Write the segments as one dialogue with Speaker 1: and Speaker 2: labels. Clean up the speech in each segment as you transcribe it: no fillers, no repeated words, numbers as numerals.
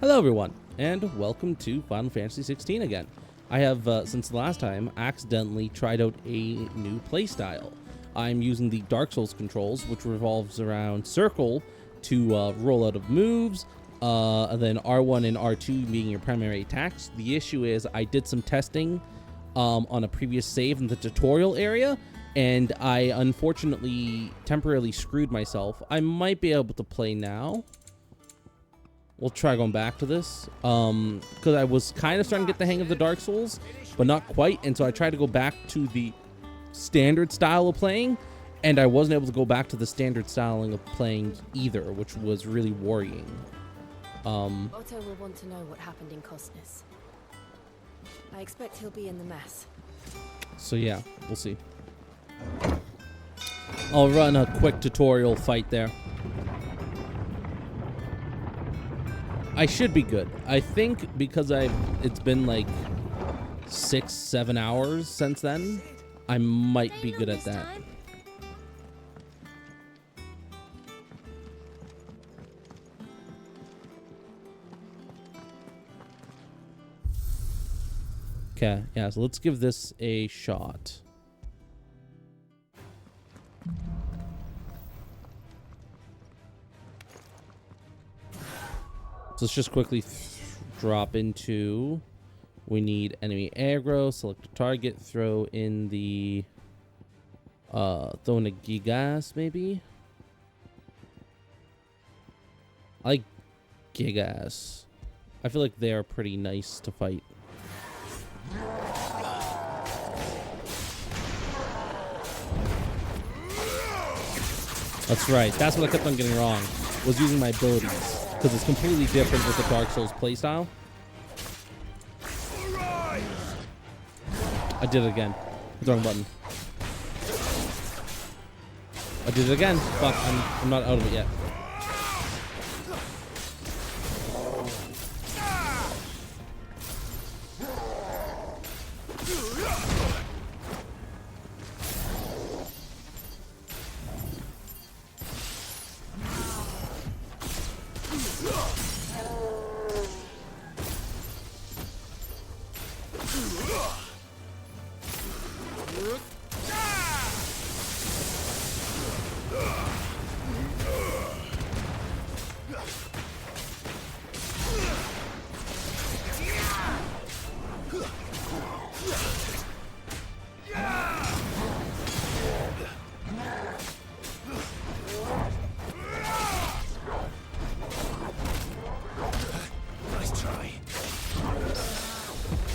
Speaker 1: Hello everyone, and welcome to Final Fantasy XVI again. I have, since the last time, accidentally tried out a new playstyle. I'm using the Dark Souls controls, which revolves around circle to roll out of moves, and then R1 and R2 being your primary attacks. The issue is I did some testing on a previous save in the tutorial area, and I unfortunately temporarily screwed myself. I might be able to play now. We'll try going back to this, because I was kind of starting to get the hang of the Dark Souls, but not quite, and so I tried to go back to the standard style of playing, and I wasn't able to go back to the standard styling of playing either, which was really worrying.
Speaker 2: Otto will want to know what happened in Cosnus. I expect he'll be in the mess.
Speaker 1: So yeah, we'll see. I'll run a quick tutorial fight there. I should be good. I think because it's been like 6-7 hours since then, I might be good at that. Okay, yeah, so let's give this a shot. So let's just quickly drop into, we need enemy aggro, select a target, throw in the, throw in a Gigas maybe? I like Gigas. I feel like they are pretty nice to fight. That's right, that's what I kept on getting wrong, was using my abilities. Because it's completely different with the Dark Souls playstyle. I did it again. Hit the wrong button. I did it again. Fuck, I'm not out of it yet.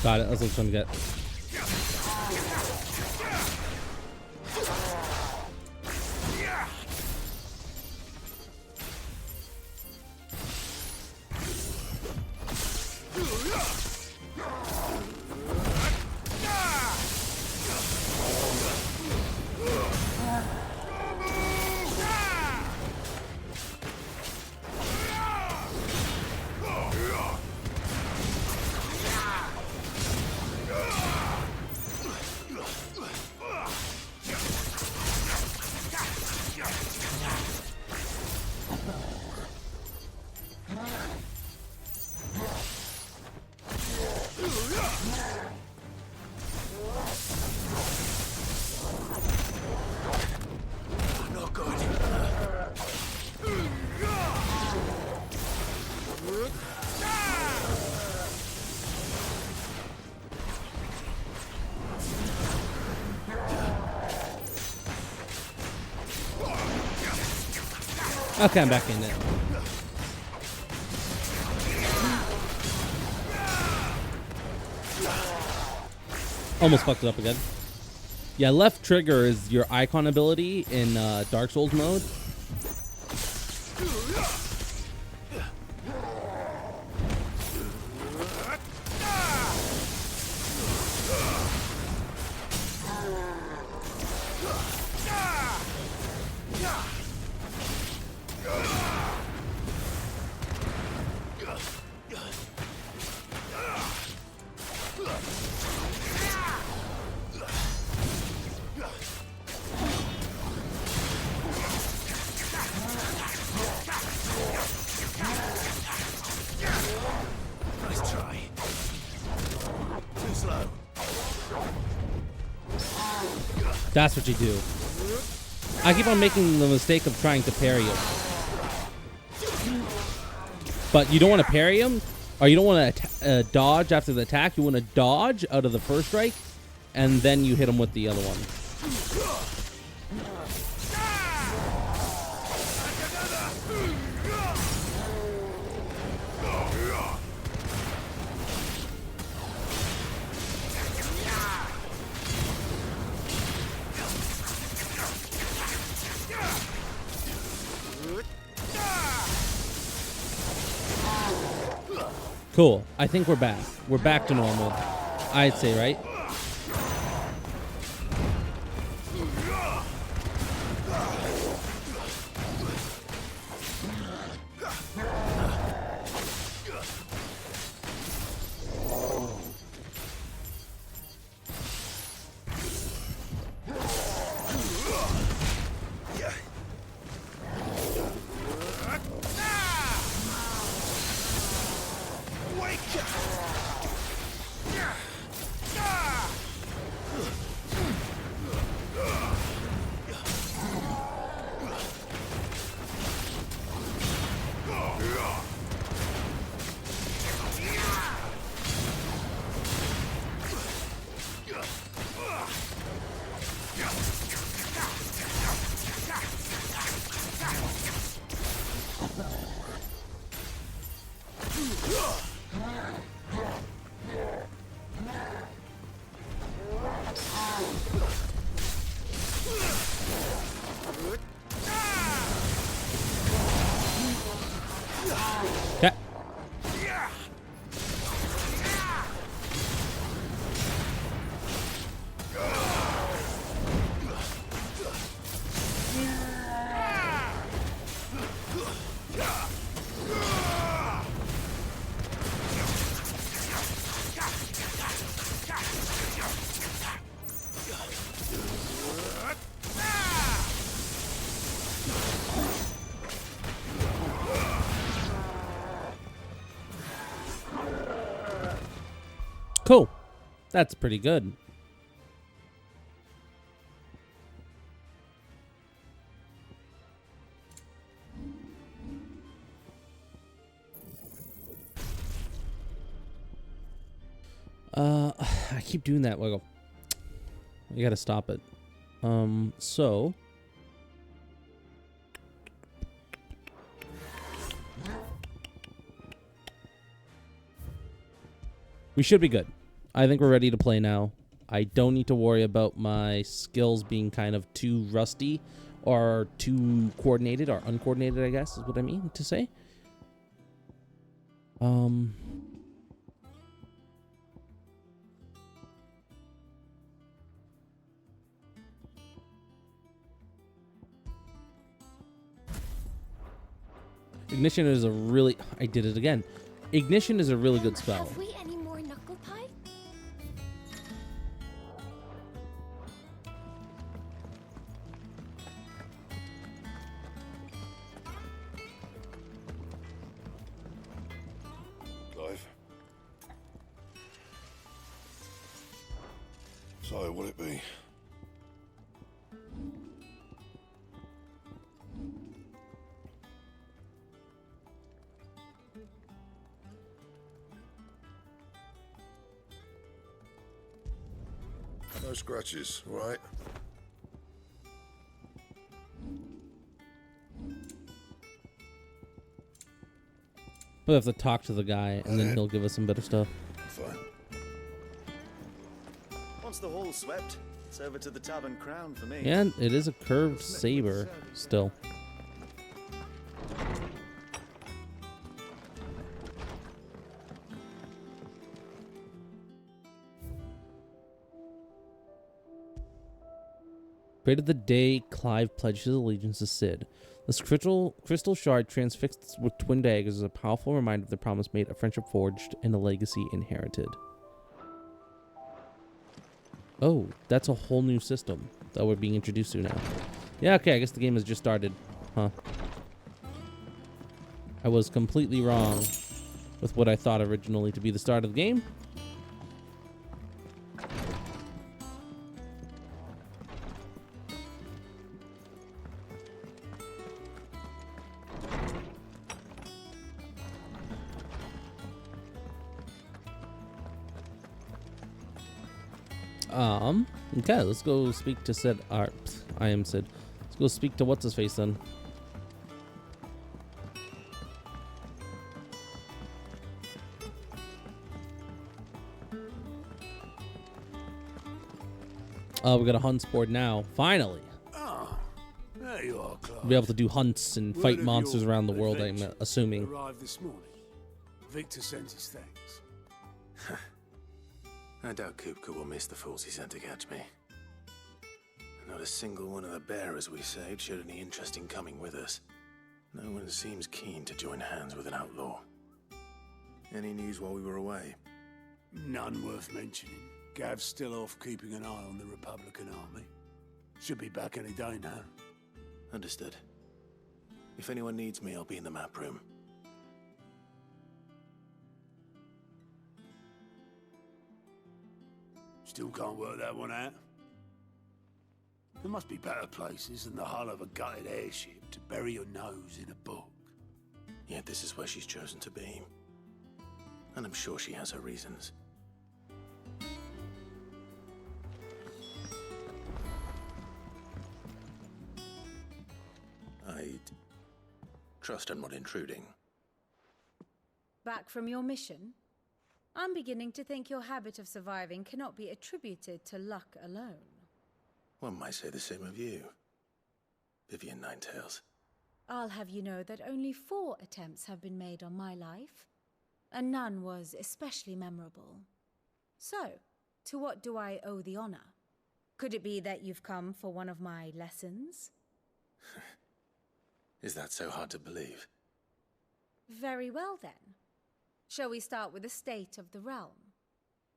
Speaker 1: Got it, that's what I'm trying to get. Okay, I'm back in it. Almost fucked it up again. Yeah, left trigger is your icon ability in Dark Souls mode. That's what you do. I keep on making the mistake of trying to parry him. But you don't want to parry him, or you don't want to dodge after the attack. You want to dodge out of the first strike, and then you hit him with the other one. Cool. I think we're back. We're back to normal. I'd say, right? Okay. Cool. That's pretty good. I keep doing that. Wiggle. You gotta stop it. So we should be good. I think we're ready to play now. I don't need to worry about my skills being kind of too rusty or too coordinated or uncoordinated, I guess is what I mean to say. Ignition is a really... I did it again. Ignition is a really good spell.
Speaker 2: Have we any more knuckle pie?
Speaker 3: Clive. So, what'll it be? No scratches, all right?
Speaker 1: We'll have to talk to the guy, and then he'll give us some better stuff.
Speaker 3: Fine.
Speaker 4: Once the hall's swept, it's over to the Tavern Crown for me.
Speaker 1: And it is a curved saber still. Created the day Clive pledged his allegiance to Cid. This crystal shard transfixed with twin daggers is a powerful reminder of the promise made, a friendship forged, and a legacy inherited. Oh, that's a whole new system that we're being introduced to now. Yeah, okay, I guess the game has just started. Huh. I was completely wrong with what I thought originally to be the start of the game. Okay, let's go speak to Sid. I am Sid. Let's go speak to what's his face then. We got a hunts board now. Finally,
Speaker 5: Ah, there you are, Clive.
Speaker 1: we'll be able to do hunts and
Speaker 5: Word
Speaker 1: fight
Speaker 5: of
Speaker 1: monsters
Speaker 5: your
Speaker 1: around the world. I'm
Speaker 5: adventure
Speaker 1: assuming.
Speaker 5: Arrived this morning. Victor sends his thanks.
Speaker 6: I doubt Kupka will miss the fools he sent to catch me. Not a single one of the bearers we saved showed any interest in coming with us. No one seems keen to join hands with an outlaw. Any news while we were away?
Speaker 5: None worth mentioning. Gav's still off keeping an eye on the Republican army. Should be back any day now.
Speaker 6: Understood. If anyone needs me, I'll be in the map room.
Speaker 5: Still can't work that one out. There must be better places than the hull of a gutted airship to bury your nose in a book.
Speaker 6: Yet this is where she's chosen to be. And I'm sure she has her reasons. I'd trust I'm not intruding.
Speaker 7: Back from your mission? I'm beginning to think your habit of surviving cannot be attributed to luck alone.
Speaker 6: One might say the same of you, Vivian Ninetails.
Speaker 7: I'll have you know that only 4 attempts have been made on my life, and none was especially memorable. So, to what do I owe the honor? Could it be that you've come for one of my lessons?
Speaker 6: Is that so hard to believe?
Speaker 7: Very well then. Shall we start with the state of the realm?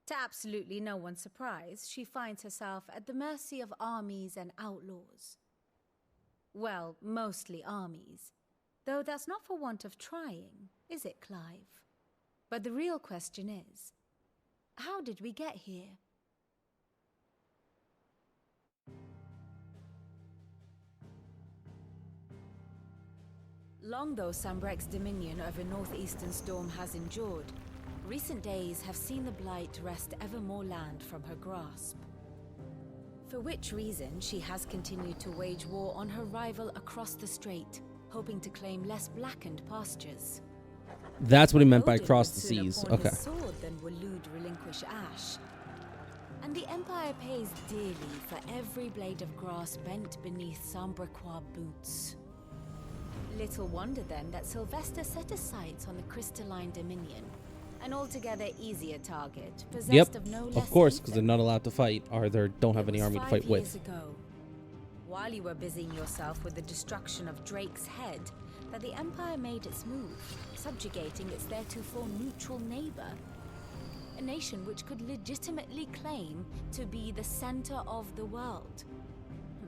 Speaker 7: To absolutely no one's surprise, she finds herself at the mercy of armies and outlaws. Well, mostly armies. Though that's not for want of trying, is it, Clive? But the real question is, how did we get here? Long though Sambrek's dominion over northeastern Storm has endured, recent days have seen the Blight wrest ever more land from her grasp. For which reason she has continued to wage war on her rival across the strait, hoping to claim less blackened pastures.
Speaker 1: That's what he meant by
Speaker 7: Odin
Speaker 1: across
Speaker 7: would
Speaker 1: the
Speaker 7: sooner
Speaker 1: seas.
Speaker 7: pawn
Speaker 1: Okay.
Speaker 7: his sword than Waloed relinquish Ash. And the Empire pays dearly for every blade of grass bent beneath Sambrequois boots. Little wonder then that Sylvester set his sights on the crystalline dominion, an altogether easier target, possessed
Speaker 1: Yep,
Speaker 7: of no less
Speaker 1: of course, because
Speaker 7: ether.
Speaker 1: they're not allowed to fight, or they don't have
Speaker 7: It
Speaker 1: any
Speaker 7: was
Speaker 1: army to
Speaker 7: 5
Speaker 1: fight
Speaker 7: years
Speaker 1: with.
Speaker 7: ago, while you were busying yourself with the destruction of Drake's head, that the Empire made its move, subjugating its theretofore neutral neighbor. A nation which could legitimately claim to be the center of the world.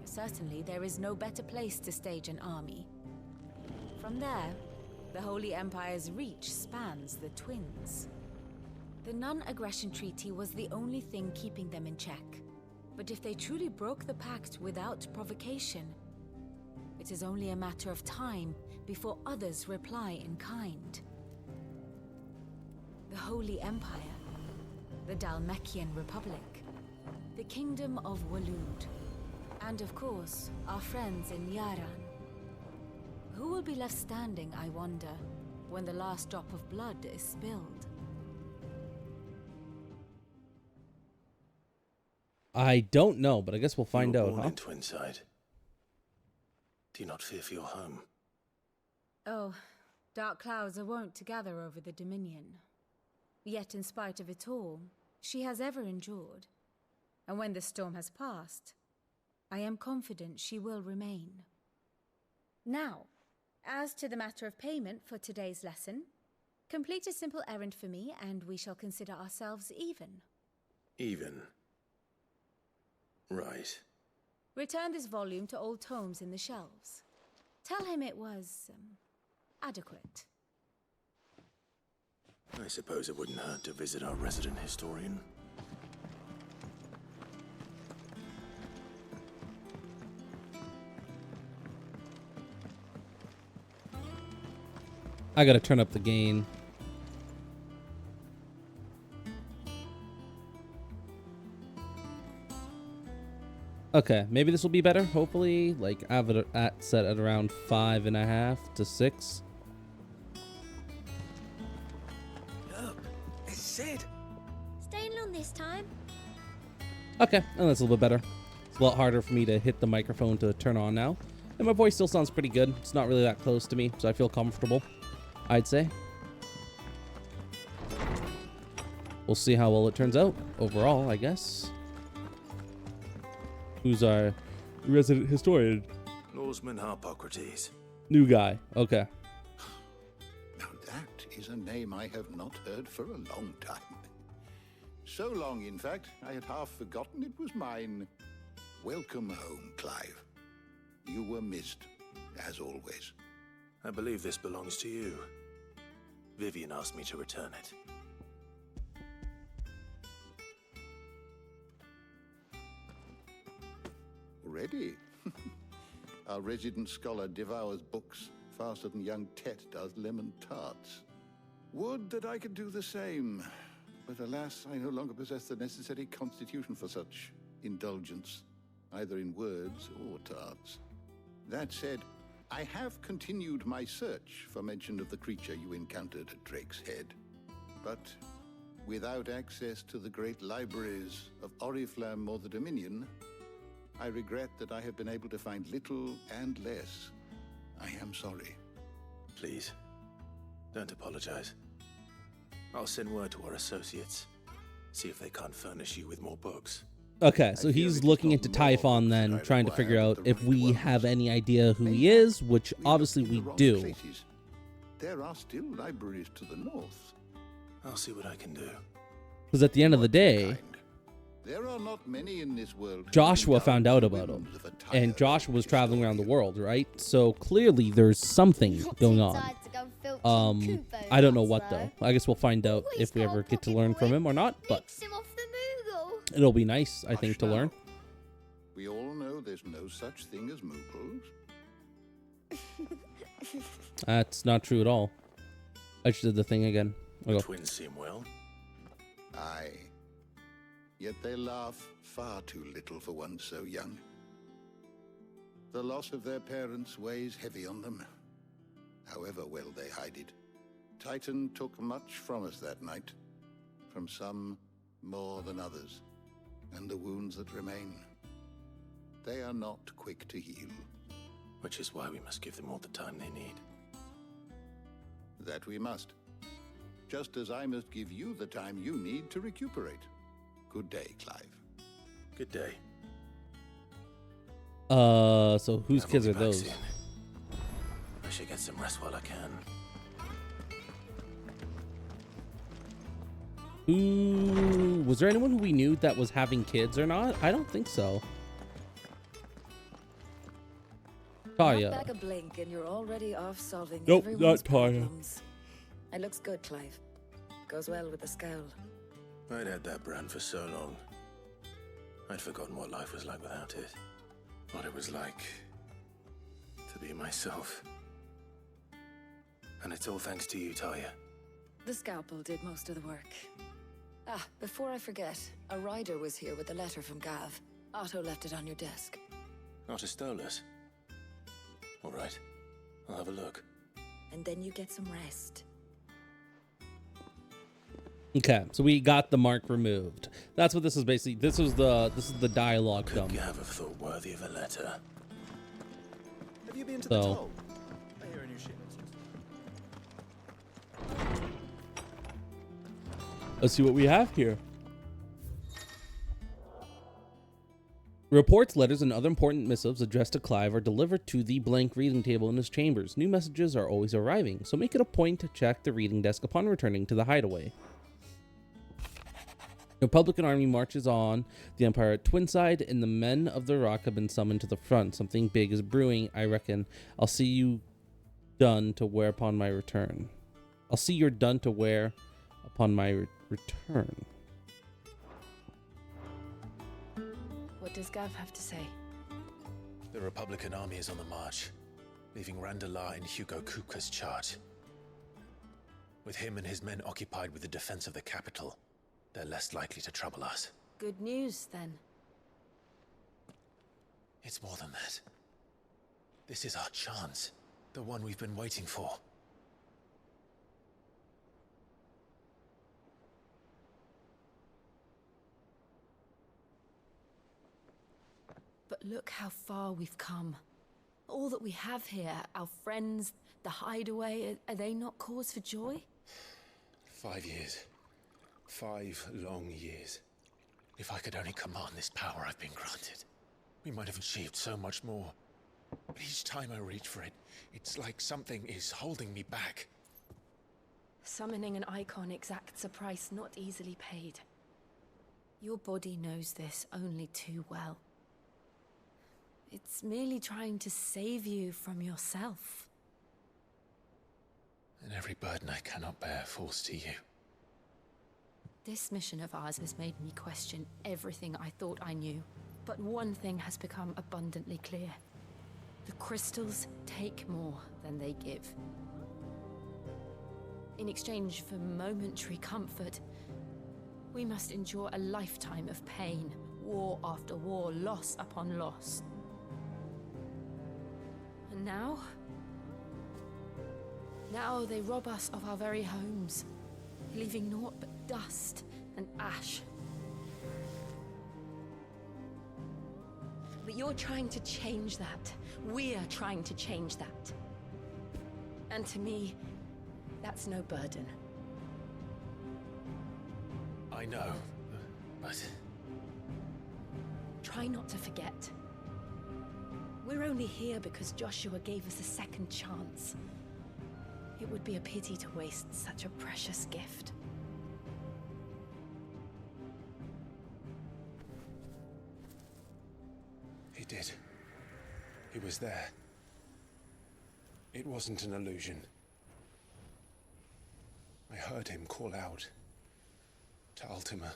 Speaker 7: Certainly, there is no better place to stage an army. From there, the Holy Empire's reach spans the Twins. The non-aggression treaty was the only thing keeping them in check. But if they truly broke the pact without provocation, it is only a matter of time before others reply in kind. The Holy Empire, the Dalmekian Republic, the Kingdom of Waloed, and of course, our friends in Yaran. Who will be left standing, I wonder, when the last drop of blood is spilled?
Speaker 1: I don't know, but I guess we'll find
Speaker 6: You were
Speaker 1: out,
Speaker 6: born
Speaker 1: huh?
Speaker 6: in Twinside. Do you not fear for your home?
Speaker 7: Oh, dark clouds are wont to gather over the Dominion. Yet in spite of it all, she has ever endured. And when the storm has passed, I am confident she will remain. Now, as to the matter of payment for today's lesson, complete a simple errand for me and we shall consider ourselves even.
Speaker 6: Even. Right.
Speaker 7: Return this volume to old tomes in the shelves. Tell him it was, adequate.
Speaker 6: I suppose it wouldn't hurt to visit our resident historian.
Speaker 1: I gotta turn up the gain. Okay, maybe this will be better. Hopefully, like I have it set at around 5.5 to 6.
Speaker 4: Look, it's Sid.
Speaker 8: Staying long this time?
Speaker 1: Okay, and that's a little bit better. It's a lot harder for me to hit the microphone to turn on now. And my voice still sounds pretty good. It's not really that close to me, so I feel comfortable, I'd say. We'll see how well it turns out overall, I guess. Who's our resident historian?
Speaker 6: Norseman Harpocrates.
Speaker 1: New guy. Okay.
Speaker 9: Now that is a name I have not heard for a long time. So long, in fact, I had half forgotten it was mine. Welcome home, Clive. You were missed, as always.
Speaker 6: I believe this belongs to you. Vivian asked me to return it.
Speaker 9: Already? Our resident scholar devours books faster than young Tet does lemon tarts. Would that I could do the same. But alas, I no longer possess the necessary constitution for such indulgence, either in words or tarts. That said, I have continued my search for mention of the creature you encountered at Drake's Head. But without access to the great libraries of Oriflamme or the Dominion, I regret that I have been able to find little and less. I am sorry.
Speaker 6: Please, don't apologize. I'll send word to our associates. See if they can't furnish you with more books.
Speaker 1: Okay, so he's looking into Typhon then, trying to figure out if we have any idea who he is, which obviously we do.
Speaker 9: There are still libraries to the north.
Speaker 6: I'll see what I can do.
Speaker 1: Because at the end of the day,
Speaker 9: there are not many in this world.
Speaker 1: Joshua found out about him, and Joshua was traveling around the world, right? So clearly there's something going on. I don't know what though. I guess we'll find out if we ever get to learn from him or not, but it'll be nice, I think, to learn.
Speaker 9: We all know there's no such thing as moogles.
Speaker 1: That's not true at all. I just did the thing again.
Speaker 6: The twins seem well.
Speaker 9: Aye. Yet they laugh far too little for one so young. The loss of their parents weighs heavy on them, however well they hide it. Titan took much from us that night, from some more than others, and the wounds that remain, they are not quick to heal.
Speaker 6: Which is why we must give them all the time they need.
Speaker 9: That we must. Just as I must give you the time you need to recuperate. Good day, Clive.
Speaker 6: Good day.
Speaker 1: So whose kids are those?
Speaker 6: Soon. I should get some rest while I can.
Speaker 1: Who was there anyone who we knew that was having kids or not? I don't think so. Taya.
Speaker 2: Back a blink and you're already off solving
Speaker 1: Nope,
Speaker 2: everyone's
Speaker 1: not Taya.
Speaker 2: problems. It looks good, Clive. Goes well with the scowl.
Speaker 6: I'd had that brand for so long. I'd forgotten what life was like without it. What it was like to be myself. And it's all thanks to you, Taya.
Speaker 2: The scalpel did most of the work. Ah, before I forget, a rider was here with a letter from Gav. Otto left it on your desk.
Speaker 6: Otto stole us. All right, I'll have a look.
Speaker 2: And then you get some rest.
Speaker 1: Okay, so we got the mark removed. That's what this is basically. This is the dialogue
Speaker 6: Could
Speaker 1: dump.
Speaker 6: Gav have thought worthy of a letter?
Speaker 4: Have you been to
Speaker 1: So-
Speaker 4: the toll? I hear a new shipment.
Speaker 1: Let's see what we have here. Reports, letters, and other important missives addressed to Clive are delivered to the blank reading table in his chambers. New messages are always arriving, so make it a point to check the reading desk upon returning to the hideaway. The Republican army marches on the Empire at Twinside, and the men of the Rock have been summoned to the front. Something big is brewing, I reckon. I'll see you done to wear upon my return. I'll see you're done to wear upon my return.
Speaker 2: What does Gav have to say?
Speaker 6: The Republican army is on the march, leaving Randalar in Hugo Kupka's charge. With him and his men occupied with the defense of the capital, they're less likely to trouble us.
Speaker 2: Good news, then.
Speaker 6: It's more than that. This is our chance. The one we've been waiting for.
Speaker 7: But look how far we've come. All that we have here, our friends, the hideaway, are they not cause for joy?
Speaker 6: 5 years. 5 long years. If I could only command this power I've been granted, we might have achieved so much more. But each time I reach for it, it's like something is holding me back.
Speaker 7: Summoning an icon exacts a price not easily paid. Your body knows this only too well. It's merely trying to save you from yourself.
Speaker 6: And every burden I cannot bear falls to you.
Speaker 7: This mission of ours has made me question everything I thought I knew. But one thing has become abundantly clear. The crystals take more than they give. In exchange for momentary comfort, we must endure a lifetime of pain, war after war, loss upon loss. And now they rob us of our very homes, leaving naught but dust and ash. But you're trying to change that. We're trying to change that. And to me, that's no burden.
Speaker 6: I know, but...
Speaker 7: Try not to forget. We're only here because Joshua gave us a second chance. It would be a pity to waste such a precious gift.
Speaker 6: He did. He was there. It wasn't an illusion. I heard him call out to Ultima.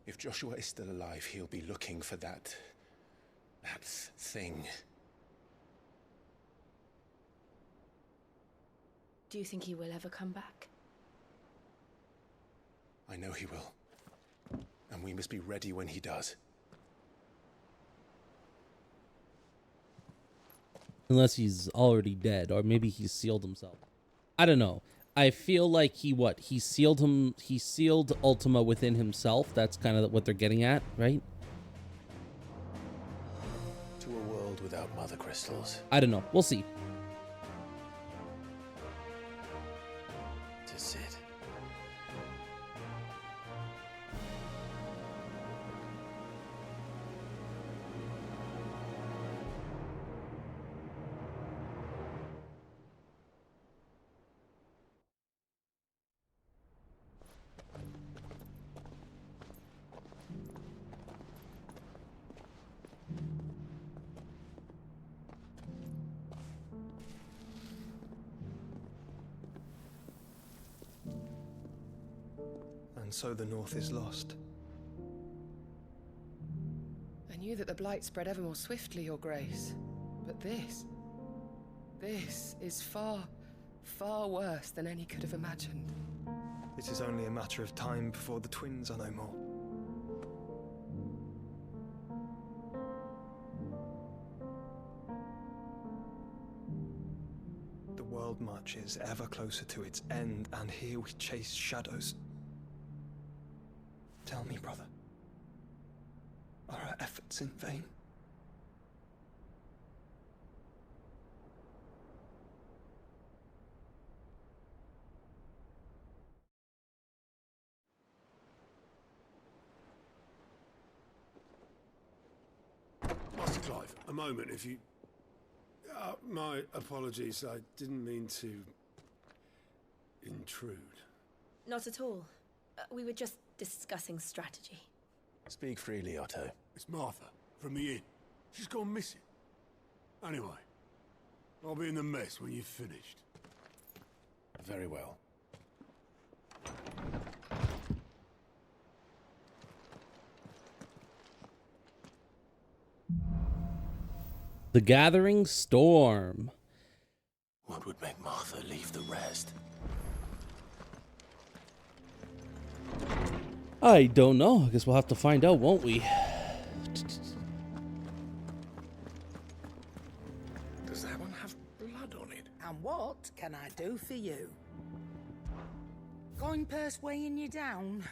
Speaker 6: If Joshua is still alive, he'll be looking for that thing.
Speaker 7: Do you think he will ever come back?
Speaker 6: I know he will. And we must be ready when he does.
Speaker 1: Unless he's already dead, or maybe he's sealed himself. I don't know. I feel like he sealed Ultima within himself. That's kind of what they're getting at, right?
Speaker 6: To a world without mother crystals.
Speaker 1: I don't know. We'll see.
Speaker 6: To Sid.
Speaker 10: And so the North is lost.
Speaker 11: I knew that the Blight spread ever more swiftly, Your Grace. But this is far, far worse than any could have imagined.
Speaker 10: It is only a matter of time before the twins are no more. The world marches ever closer to its end, and here we chase shadows. Tell me, brother, are our efforts in vain?
Speaker 5: Master Clive, a moment, if you... my apologies, I didn't mean to... intrude.
Speaker 7: Not at all. We were just discussing strategy.
Speaker 6: Speak freely, Otto.
Speaker 5: It's Martha, from the inn. She's gone missing. Anyway, I'll be in the mess when you've finished.
Speaker 6: Very well.
Speaker 1: The Gathering Storm.
Speaker 6: What would make Martha leave the rest?
Speaker 1: I don't know. I guess we'll have to find out, won't we?
Speaker 3: Does that one have blood on it?
Speaker 12: And what can I do for you? Coin purse weighing you down?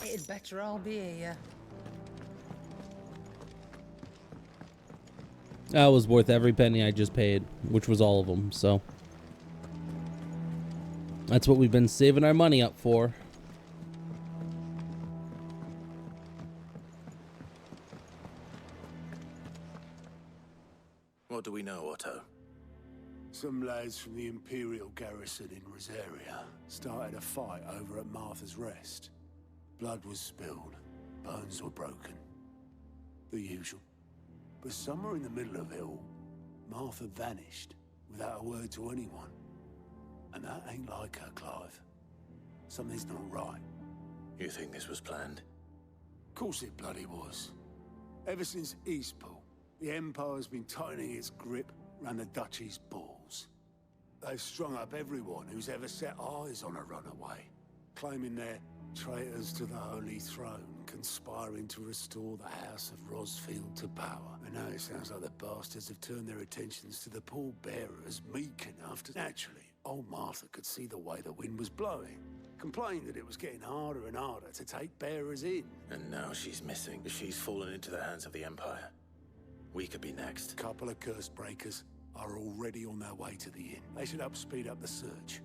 Speaker 12: It'd better all be here.
Speaker 1: That was worth every penny I just paid, which was all of them, so. That's what we've been saving our money up for.
Speaker 6: What do we know, Otto?
Speaker 5: Some lads from the Imperial garrison in Rosaria started a fight over at Martha's Rest. Blood was spilled, bones were broken. The usual. But somewhere in the middle of it all, Martha vanished without a word to anyone. And that ain't like her, Clive. Something's not right.
Speaker 6: You think this was planned?
Speaker 5: Of course it bloody was. Ever since Eastpool, the Empire's been tightening its grip around the Duchy's balls. They've strung up everyone who's ever set eyes on a runaway, claiming they're traitors to the Holy Throne, conspiring to restore the House of Rosfield to power. And now it sounds like the bastards have turned their attentions to the pallbearers meek enough to... Naturally, old Martha could see the way the wind was blowing, complained that it was getting harder and harder to take bearers in.
Speaker 6: And now she's missing. She's fallen into the hands of the Empire. We could be next.
Speaker 5: A couple of curse breakers are already on their way to the inn. They should speed up the search.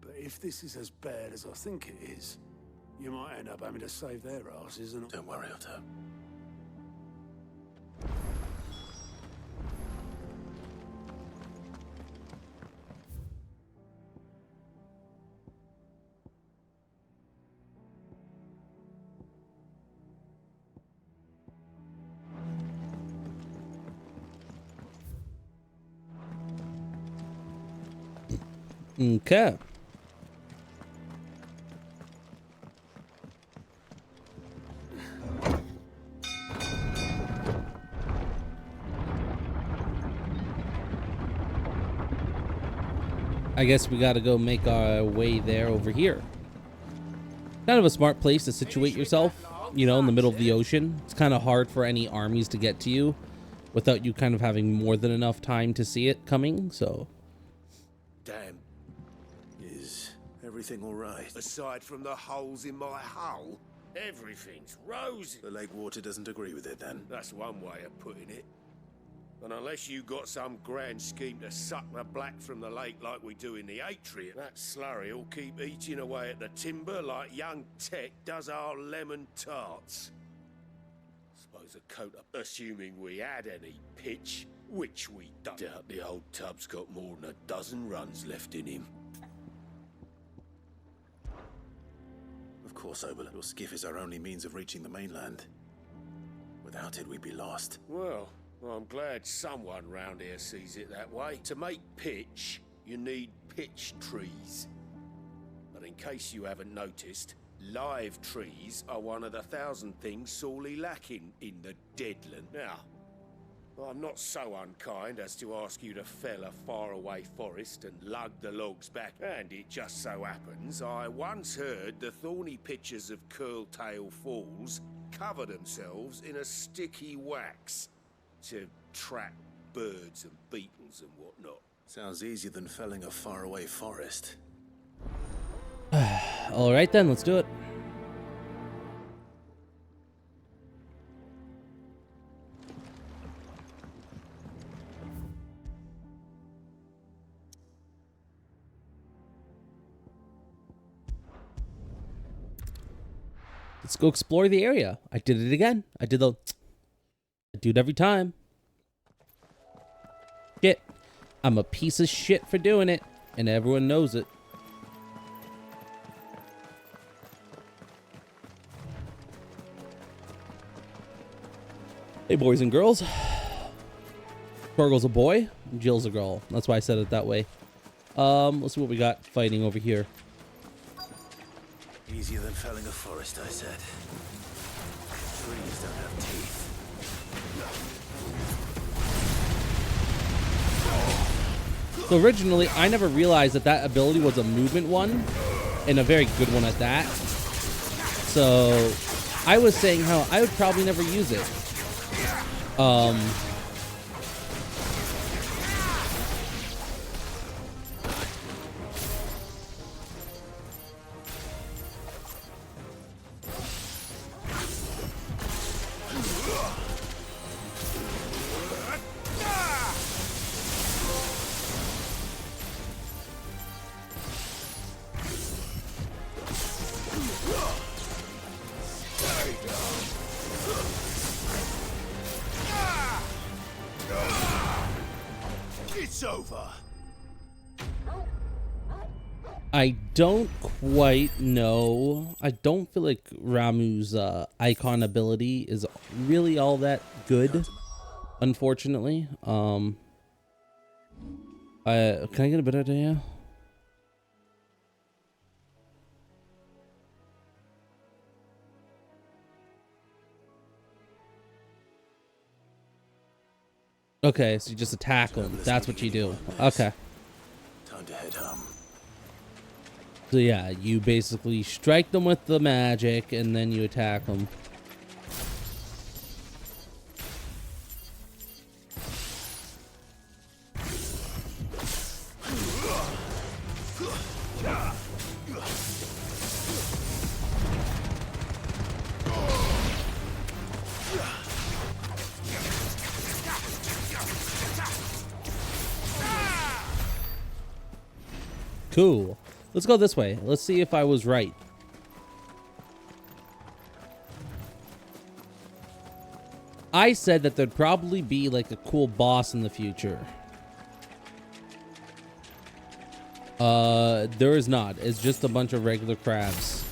Speaker 5: But if this is as bad as I think it is, you might end up having to save their asses and...
Speaker 6: Don't worry, Otto.
Speaker 1: Okay. I guess we gotta go make our way there over here. Kind of a smart place to situate yourself, you know, in the middle of the ocean. It's kind of hard for any armies to get to you without you kind of having more than enough time to see it coming, so.
Speaker 6: Damn. Is everything all right?
Speaker 3: Aside from the holes in my hull, everything's rosy.
Speaker 6: The lake water doesn't agree with it, then?
Speaker 3: That's one way of putting it. And unless you got some grand scheme to suck the black from the lake like we do in the atrium, that slurry will keep eating away at the timber like young Tech does our lemon tarts. Suppose a coat of... Assuming we had any pitch, which we don't. Doubt the old tub's got more than a dozen runs left in him.
Speaker 6: Of course, Oberlin. Your skiff is our only means of reaching the mainland. Without it, we'd be lost.
Speaker 3: Well, I'm glad someone round here sees it that way. To make pitch, you need pitch trees. But in case you haven't noticed, live trees are one of the 1,000 things sorely lacking in the Deadland. Now, I'm not so unkind as to ask you to fell a faraway forest and lug the logs back. And it just so happens I once heard the thorny pitchers of Curltail Falls cover themselves in a sticky wax to trap birds and beetles and whatnot.
Speaker 6: Sounds easier than felling a faraway forest.
Speaker 1: All right then, let's do it. Let's go explore the area. I did it again. I do it every time. Shit. I'm a piece of shit for doing it, and everyone knows it. Hey, boys and girls. Torgal's a boy, Jill's a girl. That's why I said it that way. Let's see what we got fighting over here.
Speaker 6: Easier than felling a forest, I said. Trees don't have teeth.
Speaker 1: So originally, I never realized that that ability was a movement one, and a very good one at that. So I was saying how I would probably never use it.
Speaker 3: It's over.
Speaker 1: I don't quite know. I don't feel like Ramu's icon ability is really all that good, unfortunately. Can I get a better idea? Okay, so you just attack them. That's what you do. Okay.
Speaker 6: Time to head home.
Speaker 1: So yeah, you basically strike them with the magic and then you attack them. Cool. Let's go this way. Let's see if I was right. I said that there'd probably be like a cool boss in the future. There is not. It's just a bunch of regular crabs.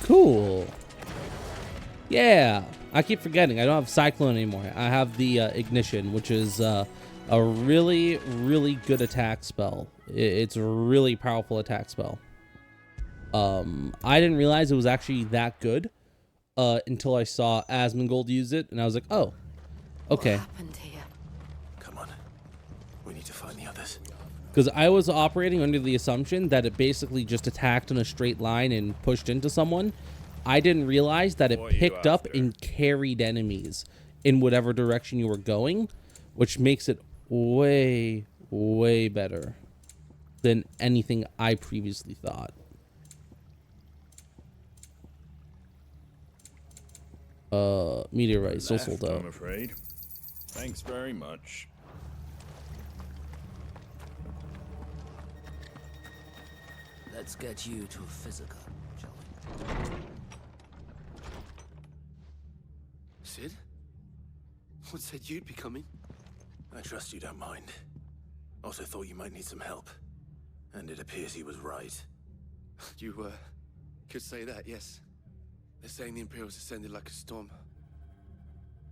Speaker 1: Cool. Yeah, I keep forgetting. I don't have Cyclone anymore. I have the Ignition, which is a really, really good attack spell. It's a really powerful attack spell. I didn't realize it was actually that good until I saw Asmongold use it, and I was like, oh, okay.
Speaker 2: What happened here?
Speaker 6: Come on. We need to find the others.
Speaker 1: Because I was operating under the assumption that it basically just attacked in a straight line and pushed into someone. I didn't realize that it picked up and carried enemies in whatever direction you were going, which makes it way, way better than anything I previously thought. Meteorite, so sold out.
Speaker 13: I'm afraid. Thanks very much.
Speaker 14: Let's get you to a physical, shall we?
Speaker 15: Sid? What said you'd be coming?
Speaker 6: I trust you don't mind. Also thought you might need some help. And it appears he was right.
Speaker 15: You, could say that, yes. They're saying the Imperials ascended like a storm.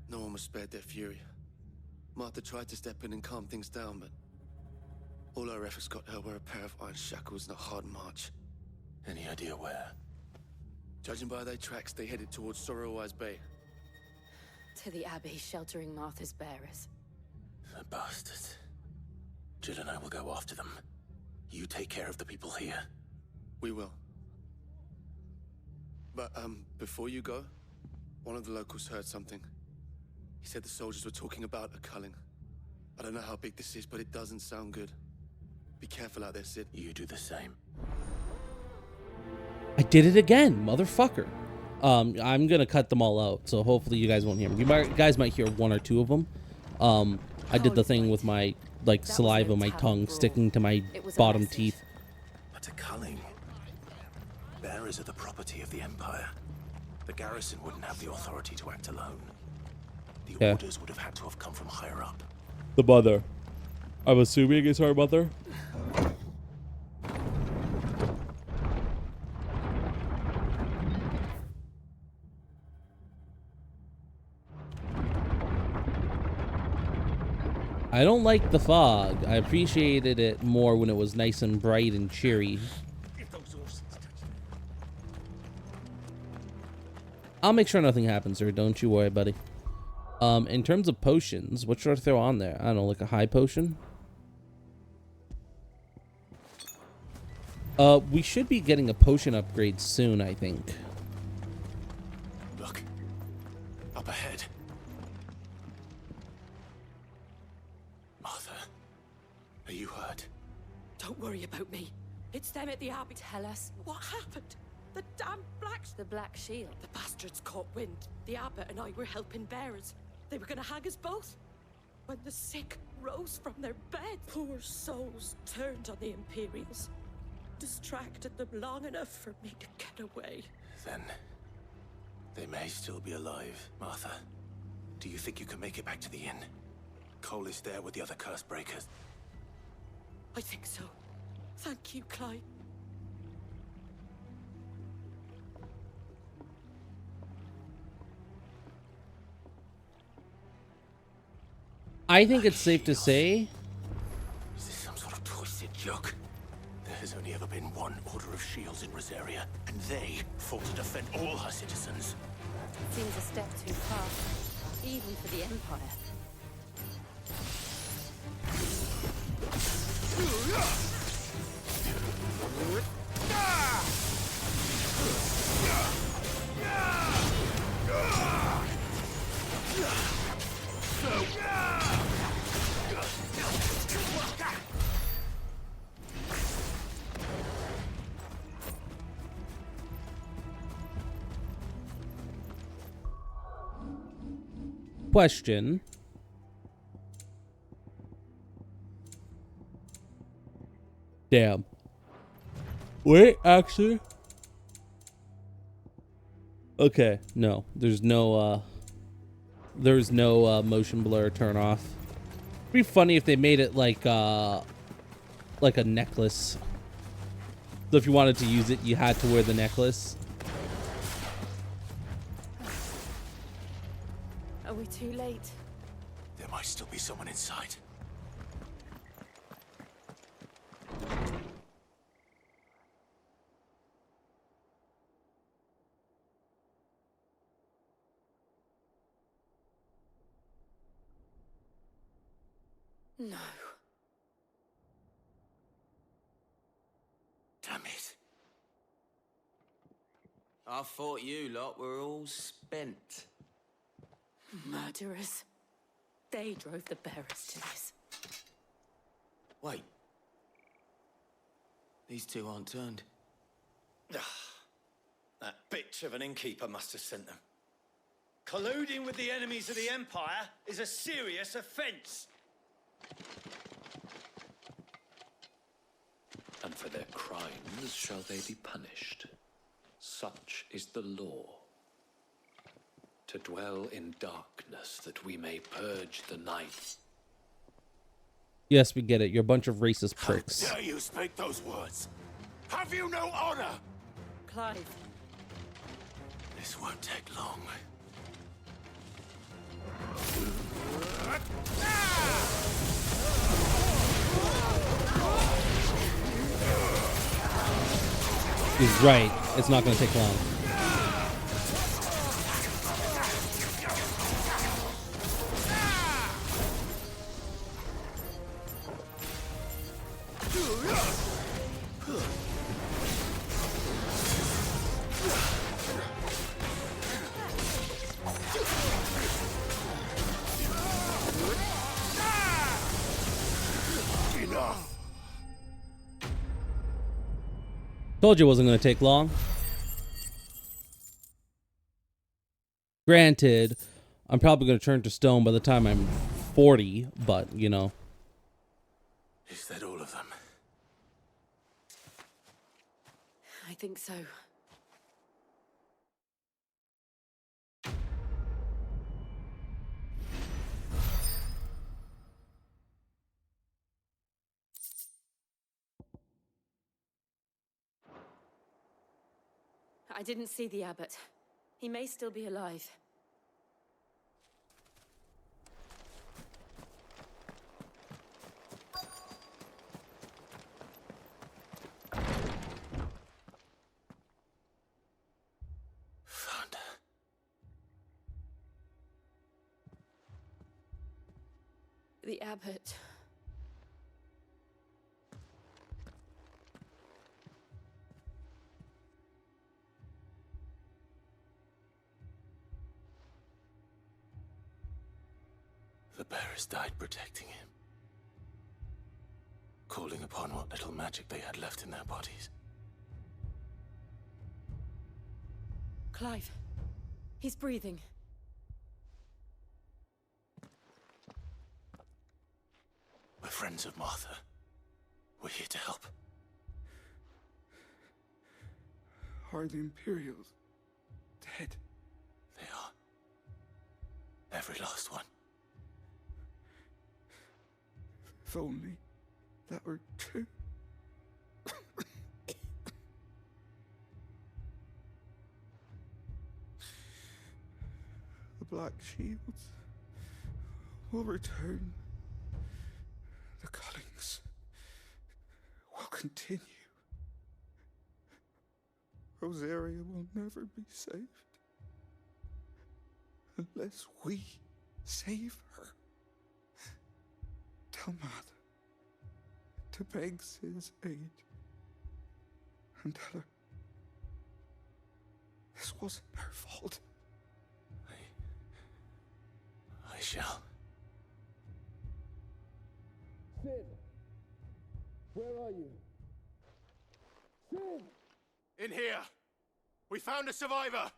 Speaker 15: No one was spared their fury. Martha tried to step in and calm things down, but all our efforts got her were a pair of iron shackles and a hard march.
Speaker 6: Any idea where?
Speaker 15: Judging by their tracks, they headed towards Sorrowwise Bay.
Speaker 2: To the Abbey sheltering Martha's bearers.
Speaker 6: The bastards. Jill and I will go after them. You take care of the people here.
Speaker 15: We will. But, before you go, one of the locals heard something. He said the soldiers were talking about a culling. I don't know how big this is, but it doesn't sound good. Be careful out there, Sid.
Speaker 6: You do the same.
Speaker 1: I did it again, motherfucker. I'm gonna cut them all out, so hopefully you guys won't hear them. You guys might hear one or two of them. I did the thing with my saliva, my tongue sticking to my bottom teeth.
Speaker 6: But a culling. Bearers are the property of the Empire. The garrison wouldn't have the authority to act alone. The orders would have had to have come from higher up.
Speaker 1: The mother. I'm assuming it's our mother. I don't like the fog. I appreciated it more when it was nice and bright and cheery. I'll make sure nothing happens, sir. Don't you worry, buddy. In terms of potions, what should I throw on there? I don't know, like a high potion? We should be getting a potion upgrade soon, I think.
Speaker 6: Look. Up ahead. Martha, are you hurt?
Speaker 16: Don't worry about me. It's them at the Abbey.
Speaker 2: Tell us.
Speaker 16: What happened? The damn blacks.
Speaker 2: The Black Shield.
Speaker 16: The bastards caught wind. The abbot and I were helping bearers. They were gonna hang us both. When the sick rose from their bed, poor souls turned on the Imperials. Distracted them long enough for me to get away.
Speaker 6: Then they may still be alive. Martha, do you think you can make it back to the inn? Cole is there with the other curse breakers.
Speaker 16: I think so. Thank you, Clyde.
Speaker 1: I think it's safe to say...
Speaker 6: Is this some sort of twisted joke? There has only ever been one Order of Shields in Rosaria, and they fought to defend all her citizens.
Speaker 2: Seems a step too far, even for the Empire.
Speaker 1: Question. Damn. Wait, actually. Okay, no. There's no motion blur turn off. It'd be funny if they made it like a necklace. So if you wanted to use it, you had to wear the necklace.
Speaker 2: Are we too late?
Speaker 6: There might still be someone inside.
Speaker 2: No.
Speaker 6: Damn it.
Speaker 14: I thought you lot were all spent.
Speaker 16: Murderers. They drove the bearers to this.
Speaker 14: Wait. These two aren't turned.
Speaker 4: That bitch of an innkeeper must have sent them. Colluding with the enemies of the Empire is a serious offense.
Speaker 17: And for their crimes shall they be punished. Such is the law. To dwell in darkness that we may purge the night.
Speaker 1: Yes, we get it. You're a bunch of racist pricks.
Speaker 3: How dare you speak those words? Have you no honor?
Speaker 16: Clive.
Speaker 6: This won't take long.
Speaker 1: He's right. It's not going to take long. Told you it wasn't going to take long. Granted, I'm probably going to turn to stone by the time I'm 40, but, you know.
Speaker 6: Is that all of them?
Speaker 2: I think so.
Speaker 16: I didn't see the abbot. He may still be alive.
Speaker 6: Found her.
Speaker 16: The abbot.
Speaker 6: The bearers died protecting him, calling upon what little magic they had left in their bodies.
Speaker 16: Clive. He's breathing.
Speaker 6: We're friends of Martha. We're here to help.
Speaker 5: Are the Imperials dead?
Speaker 6: They are. Every last one.
Speaker 5: If only that were true. The Black Shields will return. The cullings will continue. Rosaria will never be saved unless we save her. Tell Mother to beg Sid's aid and tell her this wasn't her fault.
Speaker 6: I shall.
Speaker 3: Sid! Where are you? Sid!
Speaker 15: In here! We found a survivor!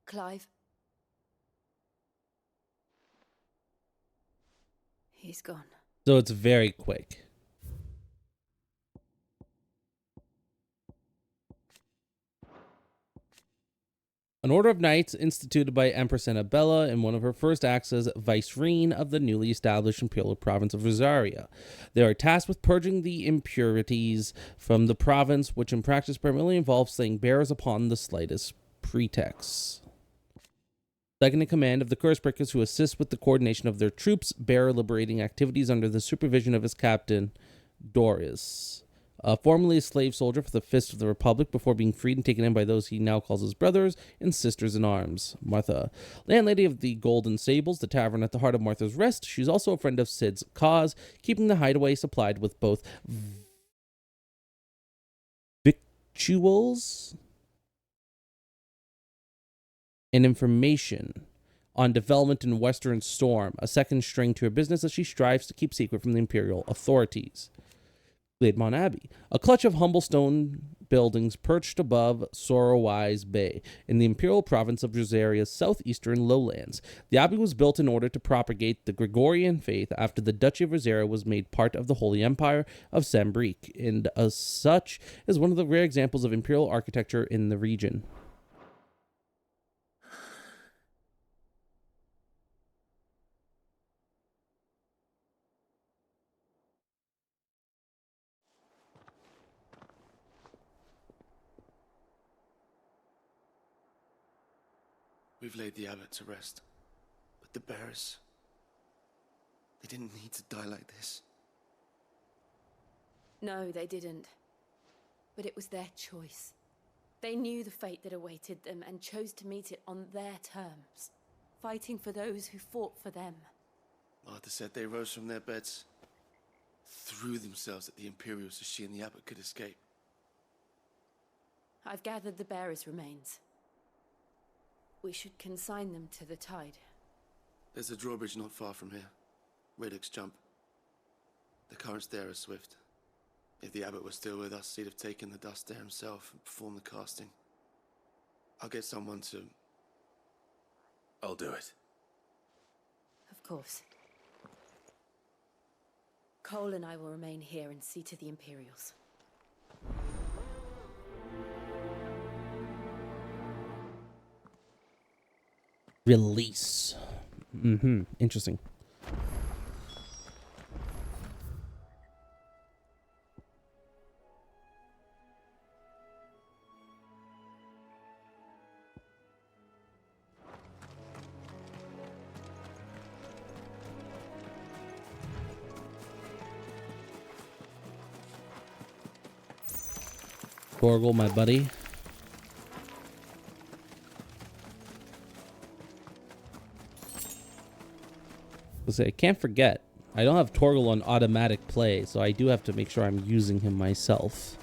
Speaker 2: Clive? He's gone.
Speaker 1: So it's very quick. An order of knights instituted by Empress Annabella in one of her first acts as vicereine of the newly established imperial province of Rosaria. They are tasked with purging the impurities from the province, which in practice primarily involves slaying bearers upon the slightest pretext. Second in command of the Cursebreakers, who assist with the coordination of their troops' bearer liberating activities under the supervision of his captain, Doris. Formerly a slave soldier for the Fist of the Republic before being freed and taken in by those he now calls his brothers and sisters in arms. Martha, landlady of the Golden Stables, the tavern at the heart of Martha's Rest. She's also a friend of Sid's cause, keeping the hideaway supplied with both victuals and information on development in Western Storm, a second string to her business as she strives to keep secret from the Imperial authorities. Glaidemont Abbey, a clutch of humble stone buildings perched above Sorrowwise Bay in the imperial province of Rosaria's southeastern lowlands. The abbey was built in order to propagate the Gregorian faith after the Duchy of Rosaria was made part of the Holy Empire of Sambrique, and as such is one of the rare examples of imperial architecture in the region.
Speaker 15: We've laid the abbot to rest. But the bearers... they didn't need to die like this.
Speaker 16: No, they didn't. But it was their choice. They knew the fate that awaited them and chose to meet it on their terms, fighting for those who fought for them.
Speaker 15: Martha said they rose from their beds, threw themselves at the Imperials so she and the abbot could escape.
Speaker 16: I've gathered the bearers' remains. We should consign them to the tide.
Speaker 15: There's a drawbridge not far from here. Radix Jump. The currents there are swift. If the abbot was still with us, he'd have taken the dust there himself and performed the casting. I'll get someone to...
Speaker 6: I'll do it.
Speaker 16: Of course. Cole and I will remain here and see to the Imperials.
Speaker 1: Release. Interesting. Torgal, my buddy. I can't forget, I don't have Torgal on automatic play, so I do have to make sure I'm using him myself.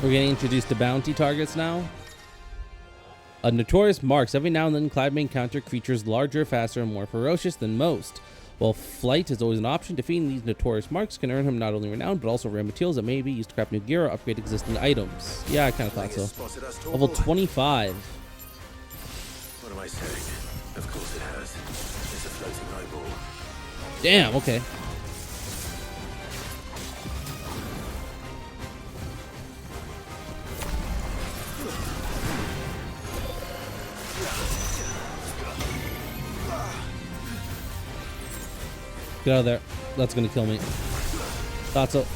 Speaker 1: We're getting introduced to bounty targets now. Notorious marks. Every now and then, Cloud may encounter creatures larger, faster, and more ferocious than most. While flight is always an option, defeating these notorious marks can earn him not only renown, but also rare materials that may be used to craft new gear or upgrade existing items. Yeah, I kind of thought so. Level 25.
Speaker 6: What am I saying? Of course it has. It's a floating eyeball.
Speaker 1: Damn, okay. Get out of there. That's gonna kill me. Thought so.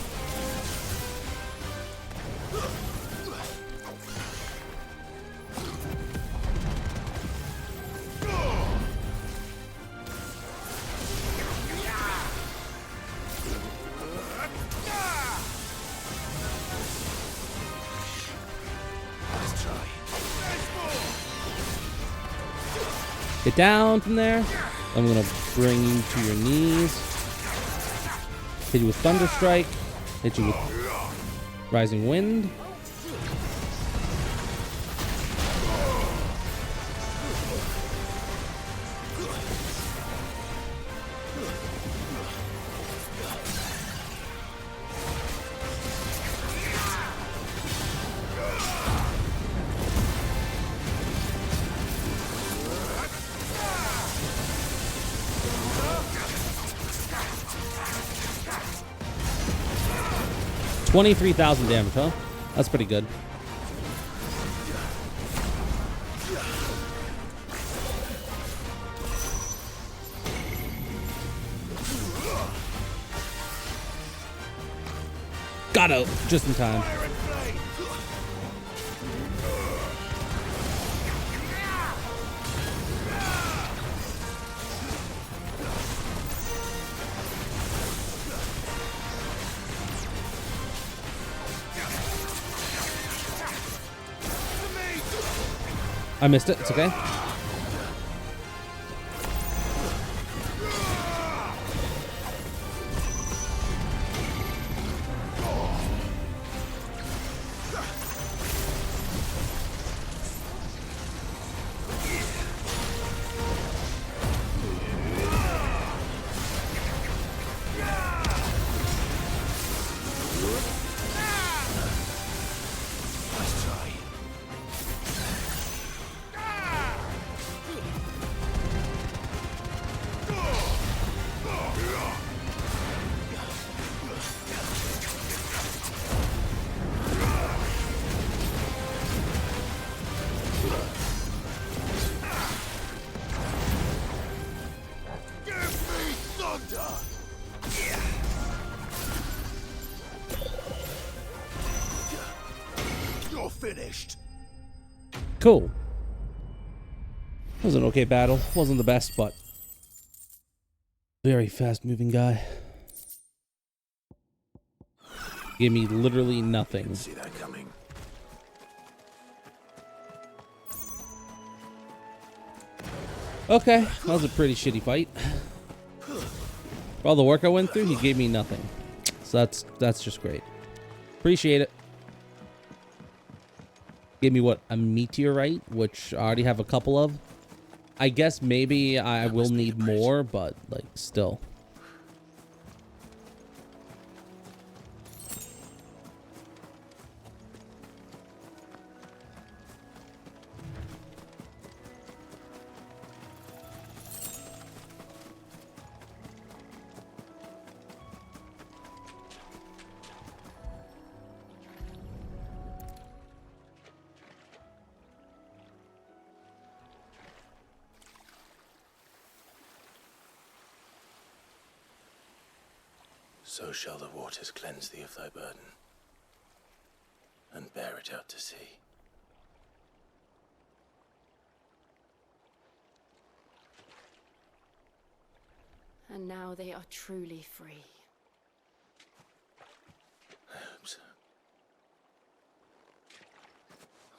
Speaker 1: Get down from there. I'm gonna bring you to your knees. Hit you with Thunder Strike. Hit you with Rising Wind. $23,000 damage, huh? That's pretty good. Got out just in time. I missed it. It's okay.
Speaker 5: Finished.
Speaker 1: Cool. It was an okay battle. Wasn't the best, but very fast moving guy. Gave me literally nothing.
Speaker 6: Didn't see that coming.
Speaker 1: Okay, that was a pretty shitty fight. For all the work I went through, he gave me nothing. So that's just great. Appreciate it. Gave me what, a meteorite, which I already have a couple of. I guess maybe I will need more, but like still.
Speaker 6: So shall the waters cleanse thee of thy burden, and bear it out to sea.
Speaker 18: And now they are truly free.
Speaker 6: I hope so.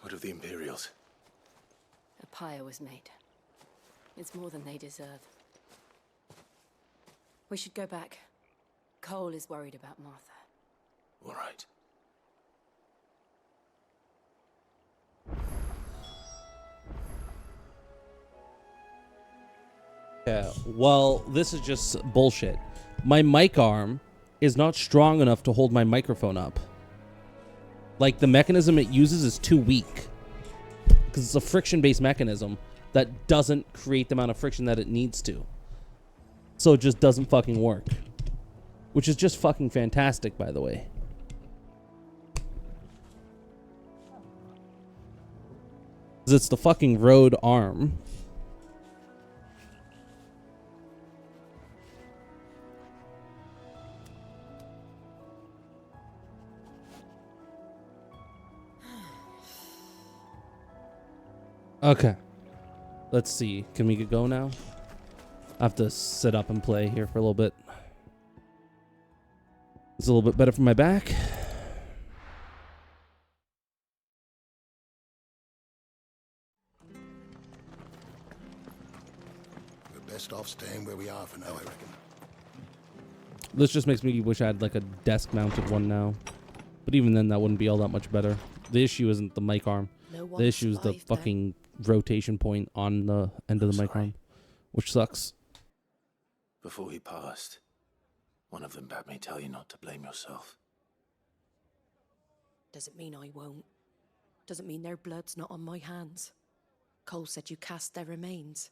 Speaker 6: What of the Imperials?
Speaker 18: A pyre was made. It's more than they deserve. We should go back. Cole is worried about Martha.
Speaker 6: All right.
Speaker 1: Yeah, well, this is just bullshit. My mic arm is not strong enough to hold my microphone up. Like, the mechanism it uses is too weak. Because it's a friction-based mechanism that doesn't create the amount of friction that it needs to. So it just doesn't fucking work. Which is just fucking fantastic, by the way. Because it's the fucking Rode arm. Okay. Let's see. Can we go now? I have to sit up and play here for a little bit. It's a little bit better for my back.
Speaker 9: We're best off staying where we are for now, I reckon.
Speaker 1: This just makes me wish I had like a desk-mounted one now. But even then, that wouldn't be all that much better. The issue isn't the mic arm. The issue is the fucking rotation point on the end of the mic arm, which sucks.
Speaker 6: Before he passed, one of them bade me tell you not to blame yourself.
Speaker 16: Doesn't mean I won't. Doesn't mean their blood's not on my hands. Cole said you cast their remains.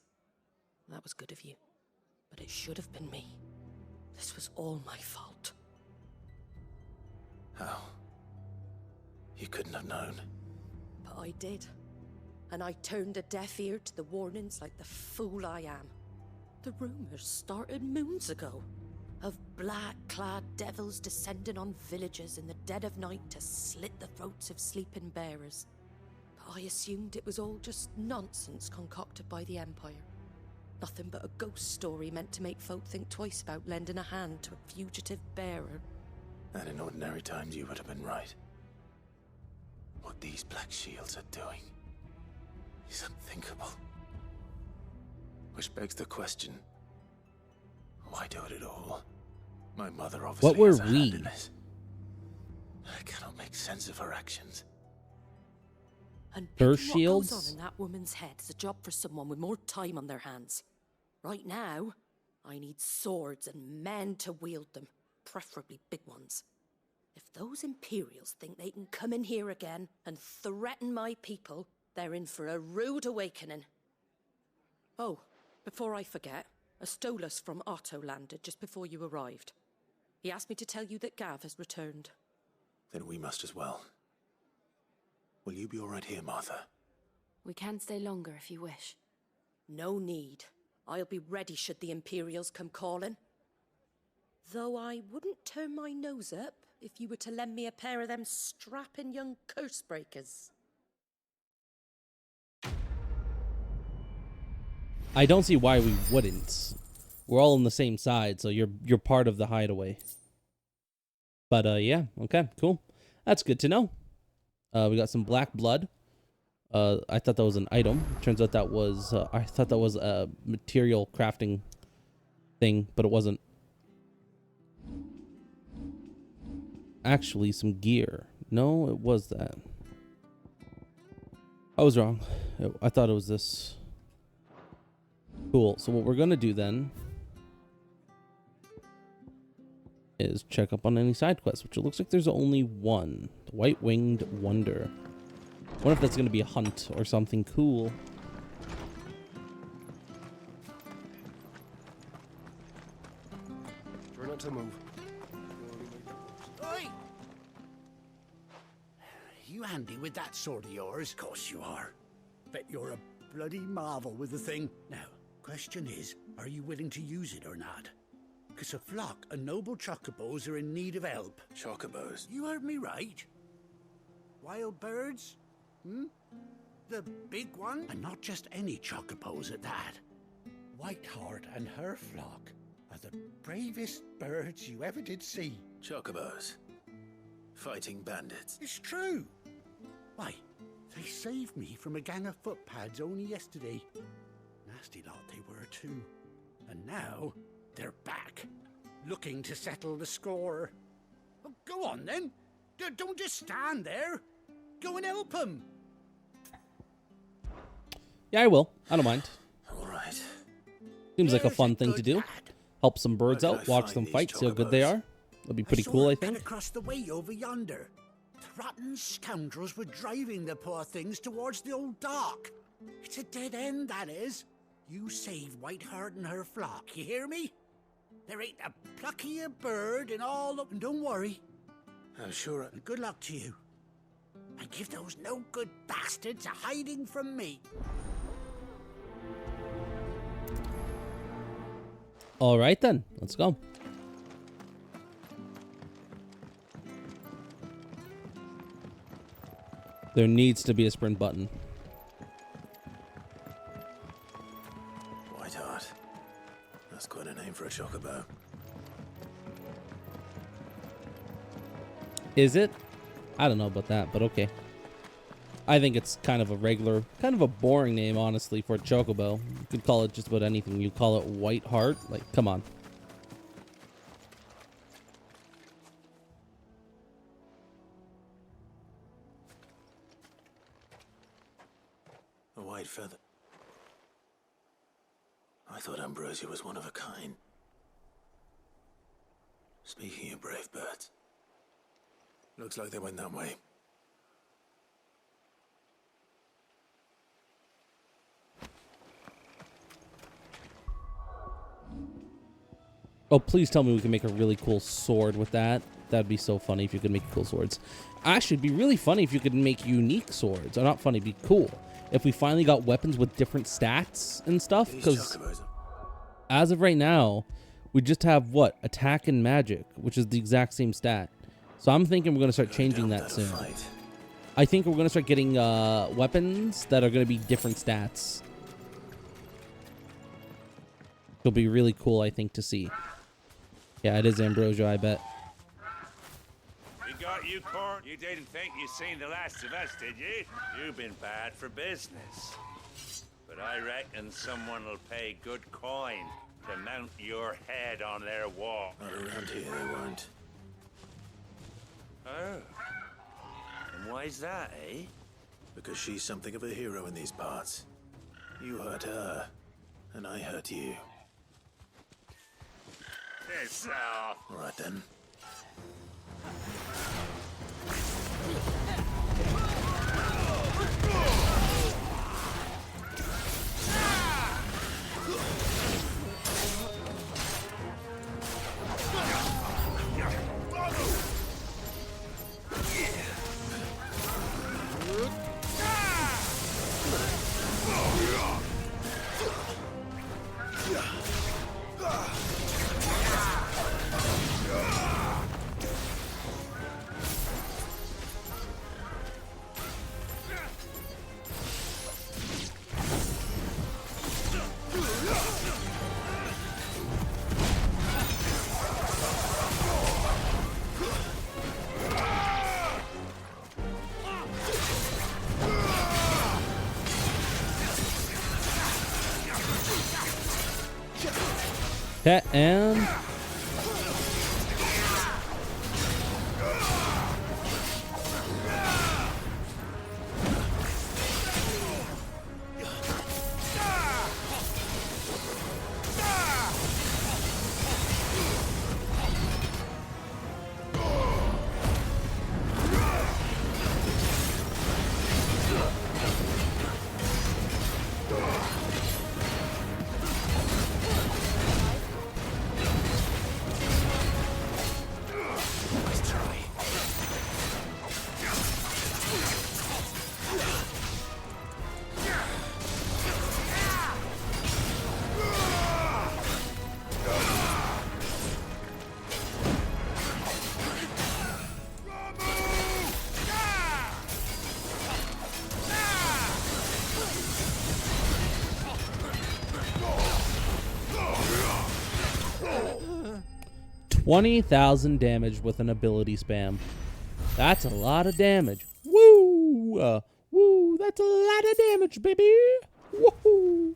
Speaker 16: That was good of you. But it should have been me. This was all my fault.
Speaker 6: How? You couldn't have known.
Speaker 16: But I did. And I turned a deaf ear to the warnings like the fool I am. The rumors started moons ago. Of black-clad devils descending on villages in the dead of night to slit the throats of sleeping bearers. But I assumed it was all just nonsense concocted by the Empire. Nothing but a ghost story meant to make folk think twice about lending a hand to a fugitive bearer.
Speaker 6: And in ordinary times you would have been right. What these Black Shields are doing is unthinkable. Which begs the question, why do it at all? My mother obviously
Speaker 1: What were
Speaker 6: has a hand
Speaker 1: we?
Speaker 6: in this. I cannot make sense of her actions.
Speaker 16: And
Speaker 1: Her
Speaker 16: picking what goes
Speaker 1: shields?
Speaker 16: on in that woman's head is a job for someone with more time on their hands. Right now, I need swords and men to wield them, preferably big ones. If those Imperials think they can come in here again and threaten my people, they're in for a rude awakening. Oh, before I forget, a Stolas from Otto landed just before you arrived. He asked me to tell you that Gav has returned.
Speaker 6: Then we must as well. Will you be all right here, Martha?
Speaker 18: We can stay longer if you wish.
Speaker 16: No need. I'll be ready should the Imperials come calling. Though I wouldn't turn my nose up if you were to lend me a pair of them strapping young curse breakers.
Speaker 1: I don't see why we wouldn't. We're all on the same side, so you're part of the hideaway. But yeah, okay, cool. That's good to know. We got some black blood. I thought that was an item. Turns out that was I thought that was a material crafting thing, but it wasn't. Actually, some gear. No, it was that. I was wrong. I thought it was this. Cool. So what we're gonna do then is check up on any side quests, which it looks like there's only one. The White-Winged Wonder. I wonder if that's gonna be a hunt or something cool.
Speaker 10: Try not to move.
Speaker 19: Oi! You handy with that sword of yours? Of course you are. Bet you're a bloody marvel with the thing. Now, question is, are you willing to use it or not? because a flock of noble chocobos are in need of help.
Speaker 6: Chocobos?
Speaker 19: You heard me right. Wild birds? The big one? And not just any chocobos at that. Whiteheart and her flock are the bravest birds you ever did see.
Speaker 6: Chocobos. Fighting bandits.
Speaker 19: It's true. Why, they saved me from a gang of footpads only yesterday. Nasty lot they were too. And now, they're back, looking to settle the score. Oh, go on then. Don't just stand there. Go and help them.
Speaker 1: Yeah, I will. I don't mind.
Speaker 6: All right.
Speaker 1: Seems like a fun thing to do. Help some birds out, watch them fight, see how good they are. That'd be pretty cool, I think.
Speaker 19: Across the way over yonder. The rotten scoundrels were driving the poor things towards the old dock. It's a dead end, that is. You save Whiteheart and her flock, you hear me? There ain't a pluckier bird in all of... And don't worry.
Speaker 6: I'm sure.
Speaker 19: And good luck to you. And give those no-good bastards a hiding from me.
Speaker 1: All right, then. Let's go. There needs to be a sprint button.
Speaker 6: Whiteheart. That's quite a name for a chocobo.
Speaker 1: Is it? I don't know about that, but okay. I think it's kind of a regular, kind of a boring name, honestly, for a chocobo. You could call it just about anything. You call it Whiteheart? Like, come on.
Speaker 6: A white feather. I thought Ambrosia was one of a kind. Speaking of brave birds, looks like they went that way.
Speaker 1: Oh, please tell me we can make a really cool sword with that. That'd be so funny if you could make cool swords. Actually, it'd be really funny if you could make unique swords. Or not funny, it'd be cool. If we finally got weapons with different stats and stuff. Because as of right now, we just have, what? Attack and magic, which is the exact same stat. So I'm thinking we're going to start changing that soon. I think we're going to start getting weapons that are going to be different stats. It'll be really cool, I think, to see. Yeah, it is Ambrosia, I bet.
Speaker 20: We got you, Court. You didn't think you'd seen the last of us, did you? You've been bad for business. But I reckon someone will pay good coin to mount your head on their wall.
Speaker 6: Not around here, they won't.
Speaker 20: Oh. And why's that, eh?
Speaker 6: Because she's something of a hero in these parts. You hurt her, and I hurt you.
Speaker 20: Piss off.
Speaker 6: All right, then.
Speaker 1: Okay, and... 20,000 damage with an ability spam. That's a lot of damage. Woo! Woo! That's a lot of damage, baby! Woohoo!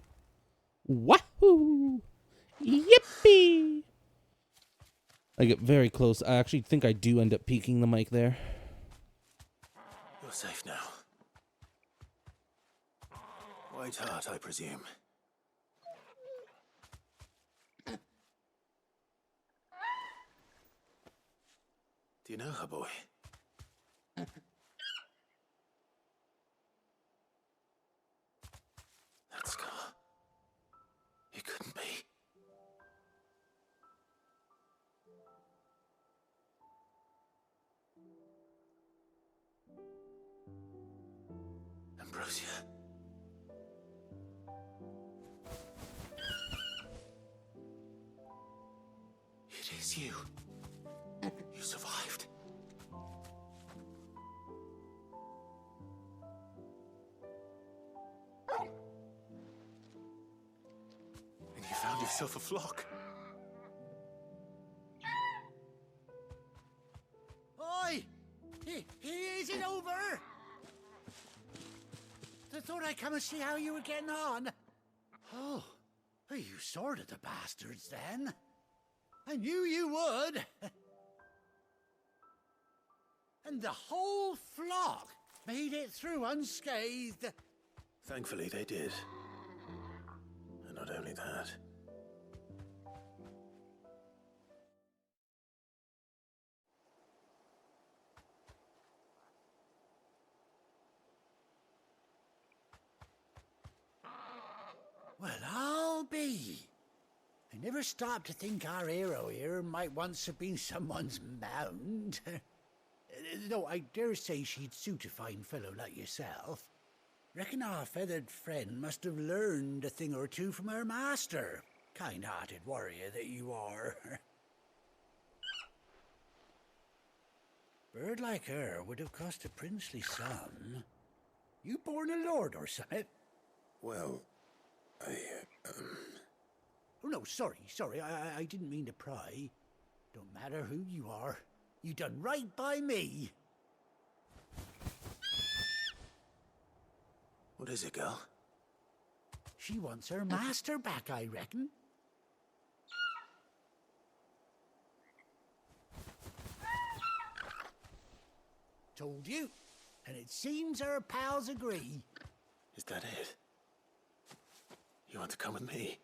Speaker 1: Wahoo! Yippee! I get very close. I actually think I do end up peeking the mic there.
Speaker 6: You're safe now. White Hart, I presume. Do you know her, boy? That scar. It couldn't be. Ambrosia. It is you. You survived. And you found yourself a flock.
Speaker 19: Oi! Is it over? I thought I'd come and see how you were getting on. Oh, you sorted the bastards then. I knew you would. And the whole flock made it through unscathed.
Speaker 6: Thankfully, they did. And not only that.
Speaker 19: Well, I'll be. I never stopped to think our hero here might once have been someone's mound. Though I dare say she'd suit a fine fellow like yourself. Reckon our feathered friend must have learned a thing or two from her master. Kind-hearted warrior that you are. Bird like her would have cost a princely sum. You born a lord or something?
Speaker 6: Well,
Speaker 19: Oh, no, sorry. I didn't mean to pry. Don't matter who you are. You done right by me.
Speaker 6: What is it, girl?
Speaker 19: She wants her master back, I reckon. Told you. And it seems her pals agree.
Speaker 6: Is that it? You want to come with me?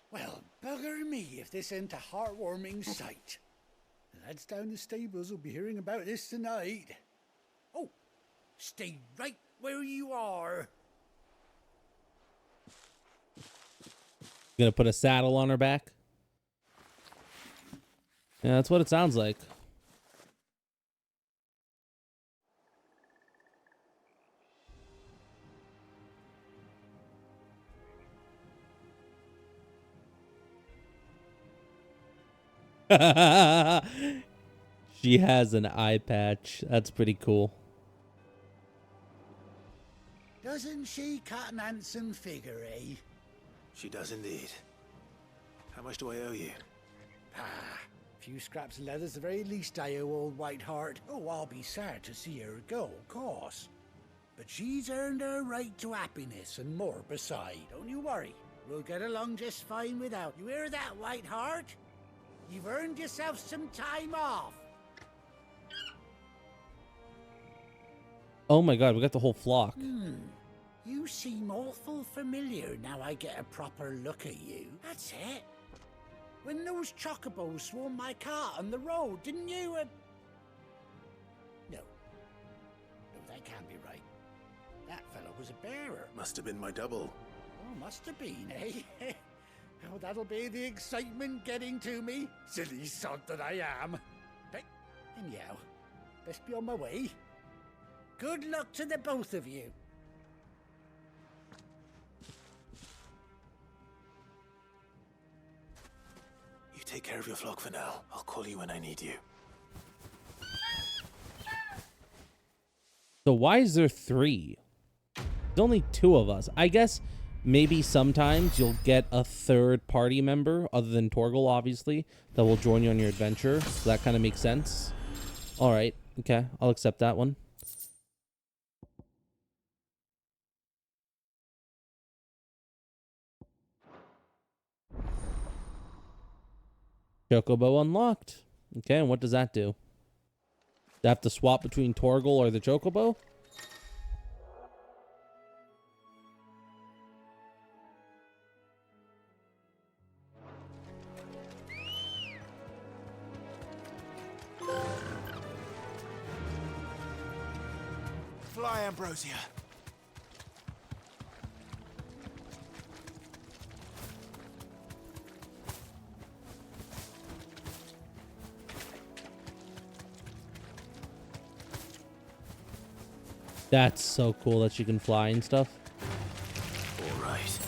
Speaker 19: Well, bugger me if this ain't a heartwarming sight. The lads down the stables will be hearing about this tonight. Oh, stay right where you are.
Speaker 1: Gonna put a saddle on her back? Yeah, that's what it sounds like. She has an eye patch. That's pretty cool.
Speaker 19: Doesn't she cut an handsome figure, eh?
Speaker 6: She does indeed. How much do I owe you?
Speaker 19: A few scraps of leather's the very least I owe old White Hart. Oh, I'll be sad to see her go, of course. But she's earned her right to happiness and more beside. Don't you worry. We'll get along just fine without. You hear that, White Hart? You've earned yourself some time off.
Speaker 1: Oh my god, we got the whole flock.
Speaker 19: You seem awful familiar now I get a proper look at you. That's it. When those chocobos swarmed my cart on the road, didn't you? No, that can't be right. That fellow was a bearer.
Speaker 6: Must have been my double.
Speaker 19: Oh, must have been, eh? Oh, that'll be the excitement getting to me. Silly sod that I am. Hey, anyhow, best be on my way. Good luck to the both of you.
Speaker 6: You take care of your flock for now. I'll call you when I need you.
Speaker 1: So why is there 3? There's only 2 of us. I guess maybe sometimes you'll get a third party member other than Torgal, obviously, that will join you on your adventure. So that kind of makes sense. All right. Okay. I'll accept that one. Chocobo unlocked. Okay, and what does that do? Do I have to swap between Torgal or the Chocobo?
Speaker 4: Fly, Ambrosia.
Speaker 1: That's so cool that she can fly and stuff.
Speaker 6: All right.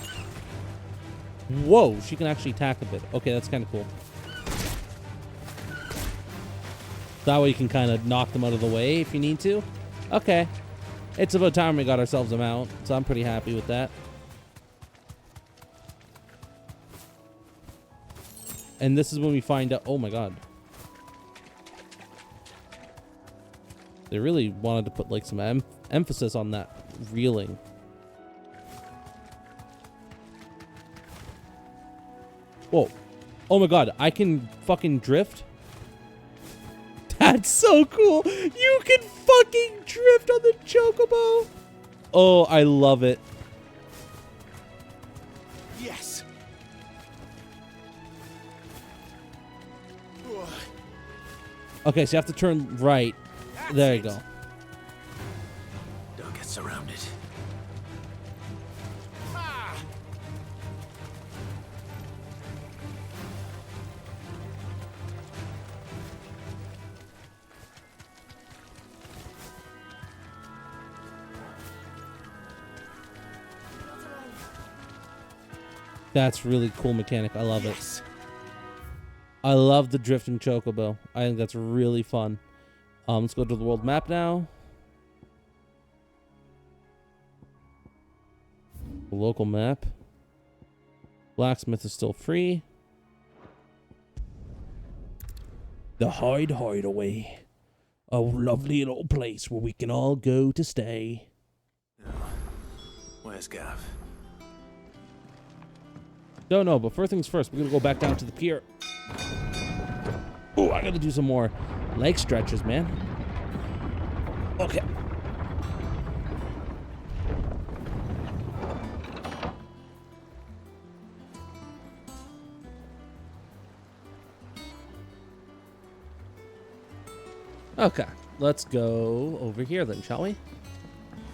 Speaker 1: Whoa, she can actually attack a bit. Okay, that's kind of cool. That way you can kind of knock them out of the way if you need to. Okay. It's about time we got ourselves a mount, so I'm pretty happy with that. And this is when we find out... Oh my god. They really wanted to put like some emphasis on that reeling. Whoa. Oh my god, I can fucking drift? That's so cool. You can fucking drift on the Chocobo. Oh, I love it.
Speaker 4: Yes.
Speaker 1: Okay, so you have to turn right. There you go.
Speaker 6: Don't get surrounded.
Speaker 1: That's really cool mechanic. I love it. I love the drifting Chocobo. I think that's really fun. Let's go to the world map now. The local map. Blacksmith is still free. The Hideaway. A lovely little place where we can all go to stay.
Speaker 6: Where's Gav?
Speaker 1: Don't know, but first things first, we're gonna go back down to the pier. Oh, I gotta do some more leg stretches, man. Okay. Okay, let's go over here then, shall we?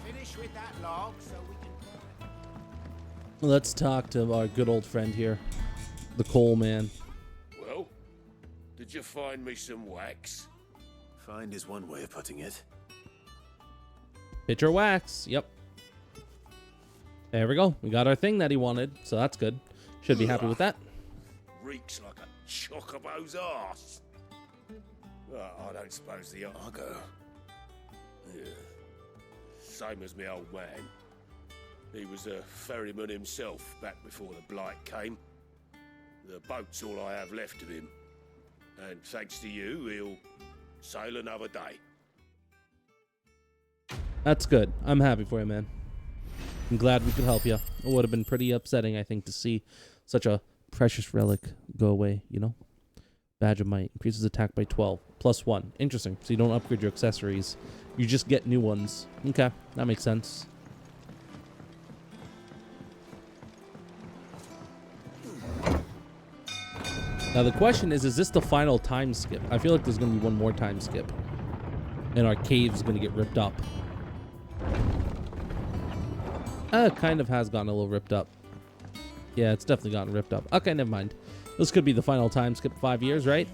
Speaker 19: Finish with that log so we can...
Speaker 1: Let's talk to our good old friend here, the coal man.
Speaker 3: Well, did you find me some wax?
Speaker 6: Find is one way of putting it.
Speaker 1: Pitcher wax. Yep. There we go. We got our thing that he wanted, so that's good. Should be happy with that.
Speaker 3: Reeks like a chocobo's arse. Well, I don't suppose the Argo. Yeah. Same as my old man. He was a ferryman himself back before the Blight came. The boat's all I have left of him. And thanks to you, he'll sail another day.
Speaker 1: That's good. I'm happy for you, man. I'm glad we could help you. It would have been pretty upsetting, I think, to see such a precious relic go away, you know? Badge of Might. Increases attack by 12. +1. Interesting. So you don't upgrade your accessories. You just get new ones. Okay. That makes sense. Now the question is this the final time skip? I feel like there's going to be one more time skip. And our cave's going to get ripped up. Kind of has gotten a little ripped up. Yeah, it's definitely gotten ripped up. Okay, never mind. This could be the final time skip 5 years, right?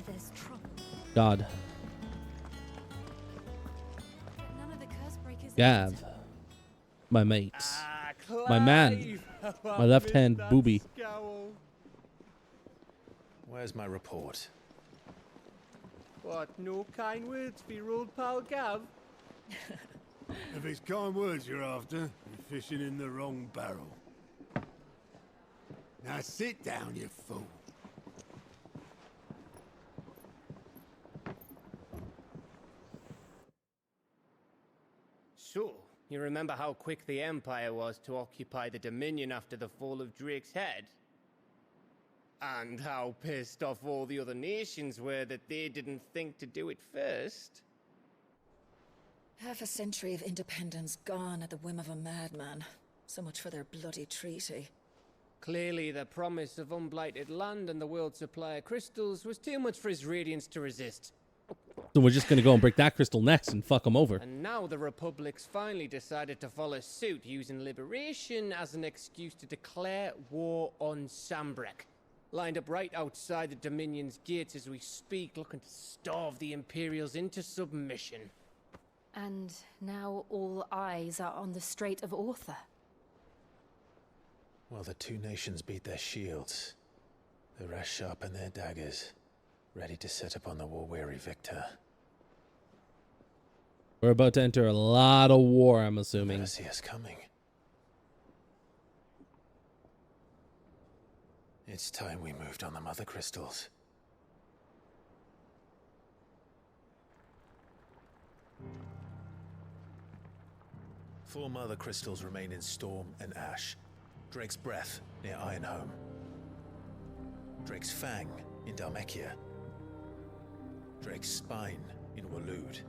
Speaker 1: God. Gav. My mates. My man. My left-hand booby.
Speaker 6: Where's my report?
Speaker 21: What, no kind words for your old pal Gav?
Speaker 5: If it's kind words you're after, you're fishing in the wrong barrel. Now sit down, you fool.
Speaker 21: So, you remember how quick the Empire was to occupy the Dominion after the fall of Drake's Head? And how pissed off all the other nations were that they didn't think to do it first?
Speaker 2: Half a century of independence gone at the whim of a madman. So much for their bloody treaty.
Speaker 21: Clearly, the promise of unblighted land and the world's supply of crystals was too much for his radiance to resist.
Speaker 1: So we're just gonna go and break that crystal next and fuck them over.
Speaker 21: And now the Republic's finally decided to follow suit, using liberation as an excuse to declare war on Sambrek. Lined up right outside the Dominion's gates as we speak, looking to starve the Imperials into submission.
Speaker 7: And now all eyes are on the Strait of Author.
Speaker 6: While the two nations beat their shields, the rest sharpen their daggers, ready to set upon the war-weary victor.
Speaker 1: We're about to enter a lot of war, I'm assuming.
Speaker 6: Never see us coming. It's time we moved on the mother crystals. Four mother crystals remain in Storm and Ash. Drake's Breath near Ironhome. Drake's Fang in Dhalmekia. Drake's Spine in Waloed.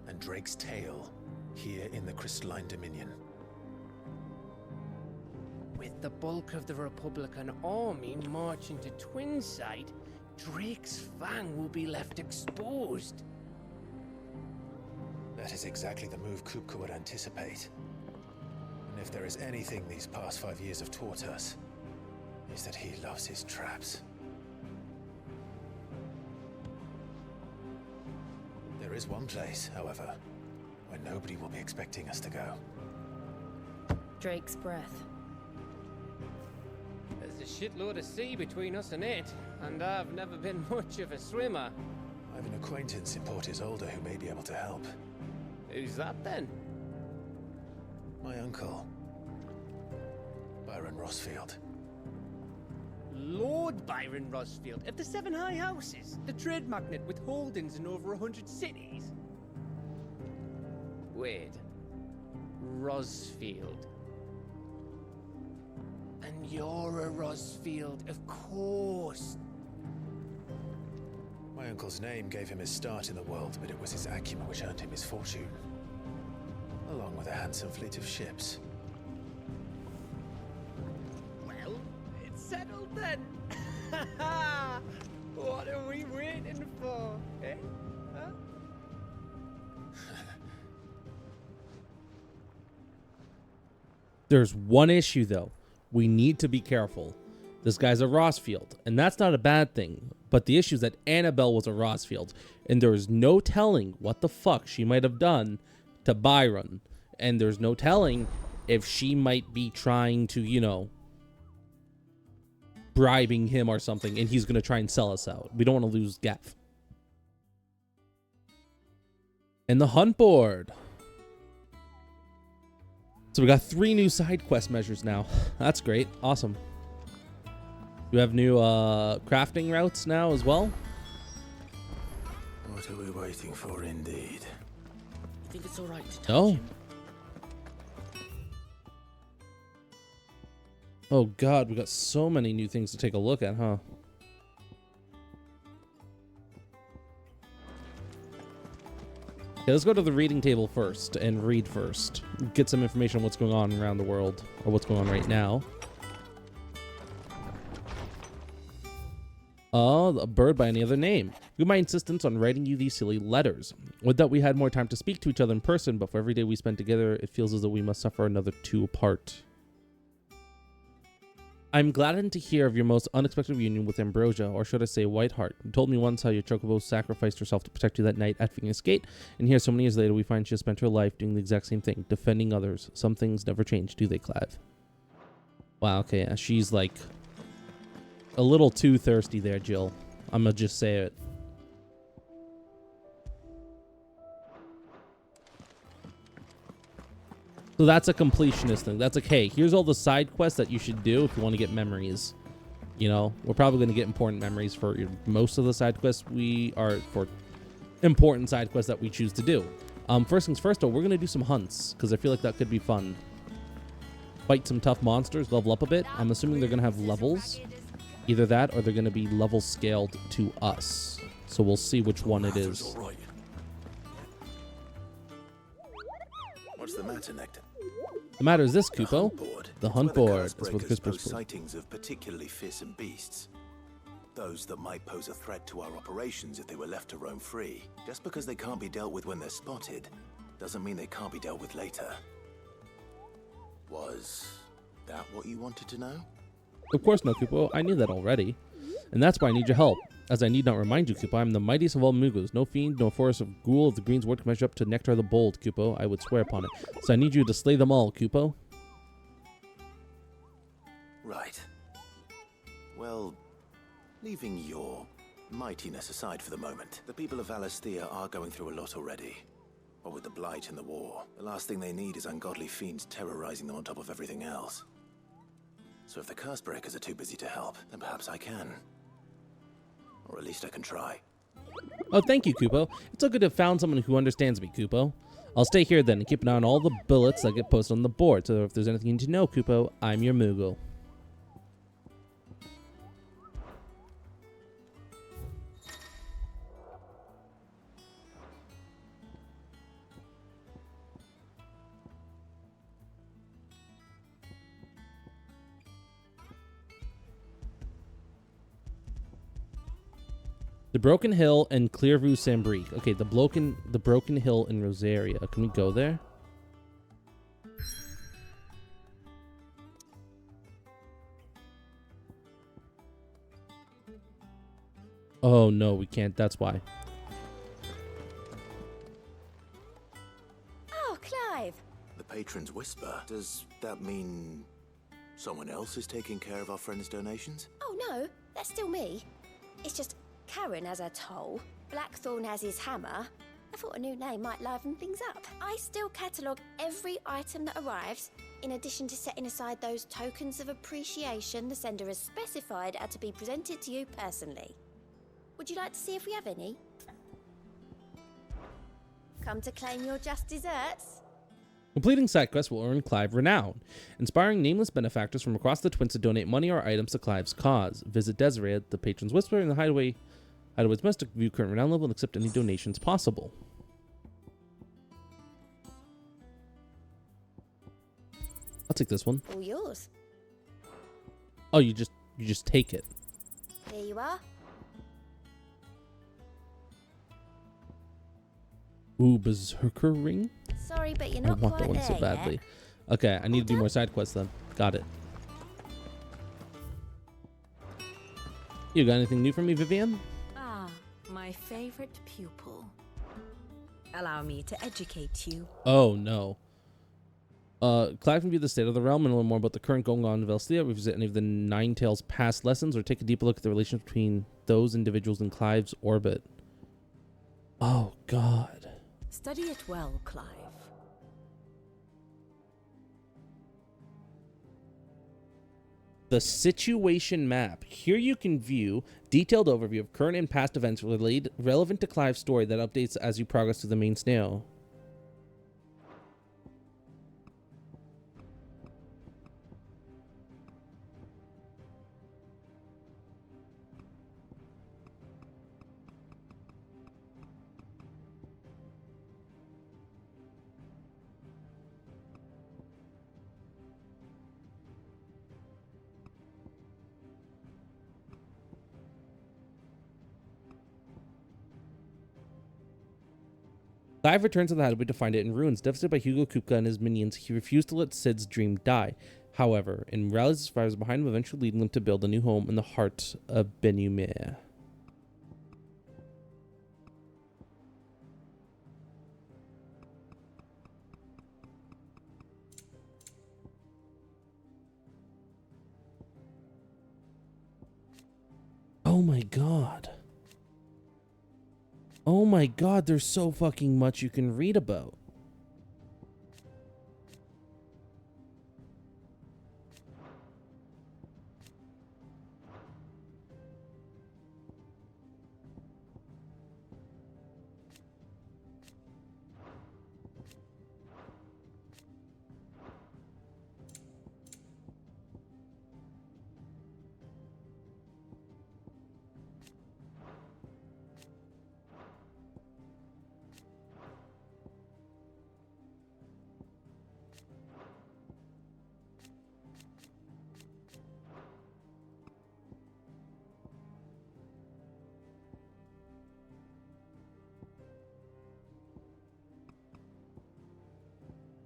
Speaker 6: And Drake's Tail here in the Crystalline Dominion.
Speaker 21: With the bulk of the Republican army marching to Twinside, Drake's Fang will be left exposed.
Speaker 6: That is exactly the move Kupka would anticipate. And if there is anything these past 5 years have taught us, is that he loves his traps. There is one place, however, where nobody will be expecting us to go.
Speaker 7: Drake's Breath.
Speaker 21: There's a shitload of sea between us and it, and I've never been much of a swimmer.
Speaker 6: I have an acquaintance in Port Isolde who may be able to help.
Speaker 21: Who's that then?
Speaker 6: My uncle, Byron Rossfield.
Speaker 21: Lord Byron Rossfield of the Seven High Houses, the trade magnate with holdings in over 100 cities. Wait, Rossfield. And you're a Rossfield, of course.
Speaker 6: My uncle's name gave him his start in the world, but it was his acumen which earned him his fortune. Along with a handsome fleet of ships.
Speaker 21: Well, it's settled then. What are we waiting for, eh? Huh?
Speaker 1: There's one issue, though. We need to be careful. This guy's a Rossfield, and that's not a bad thing. But the issue is that Annabelle was a Rossfield, and there is no telling what the fuck she might have done to Byron. And there's no telling if she might be trying to, you know, bribing him or something, and he's going to try and sell us out. We don't want to lose Gav. And the hunt board. So we got 3 new side quest measures now. That's great. Awesome. You have new crafting routes now as well?
Speaker 6: What are we waiting for, indeed?
Speaker 14: You think it's all right to touch
Speaker 1: Oh.
Speaker 14: him?
Speaker 1: Oh god, we got so many new things to take a look at, huh? Okay, let's go to the reading table first and read first. Get some information on what's going on around the world, or what's going on right now. A bird by any other name. Due to my insistence on writing you these silly letters. Would that we had more time to speak to each other in person, but for every day we spend together, it feels as though we must suffer another 2 apart. I'm gladdened to hear of your most unexpected reunion with Ambrosia, or should I say Whiteheart. You told me once how your chocobo sacrificed herself to protect you that night at Phoenix Gate, and here so many years later we find she has spent her life doing the exact same thing, defending others. Some things never change, do they, Clav? Wow, okay, yeah, she's like a little too thirsty there, Jill. I'm gonna just say it. So that's a completionist thing. That's like, hey, here's all the side quests that you should do if you want to get memories. You know, we're probably going to get important memories for most of the side quests for important side quests that we choose to do. First things first, though, we're going to do some hunts because I feel like that could be fun. Fight some tough monsters, level up a bit. I'm assuming they're going to have levels. Either that or they're going to be level scaled to us. So we'll see which one it is.
Speaker 6: What's the matter, Nectar?
Speaker 1: The matter is this, Kupo. The hunt board is where the
Speaker 6: Carsbreakers
Speaker 1: Crispers.
Speaker 6: sightings of particularly fearsome beasts. Those that might pose a threat to our operations if they were left to roam free. Just because they can't be dealt with when they're spotted, doesn't mean they can't be dealt with later. Was that what you wanted to know?
Speaker 1: Of course no, Kupo. I knew that already. And that's why I need your help. As I need not remind you, Kupo, I am the mightiest of all Mugos. No fiend, no forest of ghoul of the Green's word can measure up to Nectar the Bold, Kupo. I would swear upon it. So I need you to slay them all, Kupo.
Speaker 6: Right. Well, leaving your mightiness aside for the moment, the people of Valisthea are going through a lot already. What with the Blight and the war, the last thing they need is ungodly fiends terrorizing them on top of everything else. So if the Carsbreakers are too busy to help, then perhaps I can. Or at least I can try.
Speaker 1: Oh, thank you, Kupo. It's so good to have found someone who understands me, Kupo. I'll stay here then and keep an eye on all the bullets that get posted on the board. So if there's anything you need to know, Kupo, I'm your Moogle. The Broken Hill and Clearview Sambrique. Okay, the Broken Hill in Rosaria. Can we go there? Oh no, we can't. That's why.
Speaker 7: Oh, Clive!
Speaker 6: The Patron's Whisper. Does that mean someone else is taking care of our friends' donations?
Speaker 7: Oh no, that's still me. It's just Karen has her toll, Blackthorn has his hammer. I thought a new name might liven things up. I still catalogue every item that arrives, in addition to setting aside those tokens of appreciation the sender has specified are to be presented to you personally. Would you like to see if we have any? Come to claim your just desserts?
Speaker 1: Completing side quests will earn Clive renown, inspiring nameless benefactors from across the Twins to donate money or items to Clive's cause. Visit Desiree at the Patron's Whisper in the Hideaway's must view current renown level and accept any donations possible. I'll take this one.
Speaker 7: All yours.
Speaker 1: Oh, you just take it.
Speaker 7: Here you are.
Speaker 1: Ooh, Berserker Ring?
Speaker 7: Sorry, but you're
Speaker 1: I
Speaker 7: not
Speaker 1: want
Speaker 7: quite
Speaker 1: that one
Speaker 7: there
Speaker 1: so badly.
Speaker 7: yet.
Speaker 1: Okay, I need to do more side quests then. Got it. You got anything new for me, Vivian?
Speaker 7: Ah, my favorite pupil. Allow me to educate you.
Speaker 1: Oh, no. Clive can view the state of the realm and learn more about the current going on in Valisthea, revisit any of the Nine Tails' past lessons, or take a deeper look at the relationship between those individuals in Clive's orbit. Oh, God.
Speaker 7: Study it well, Clive.
Speaker 1: The situation map. Here you can view detailed overview of current and past events relevant to Clive's story that updates as you progress through the main snail. Clive returns to the Hideaway to find it in ruins. Devastated by Hugo Kupka and his minions, he refused to let Sid's dream die. However, and rallies his survivors behind him, eventually leading them to build a new home in the heart of Benumere. Oh my god. Oh my god, there's so fucking much you can read about.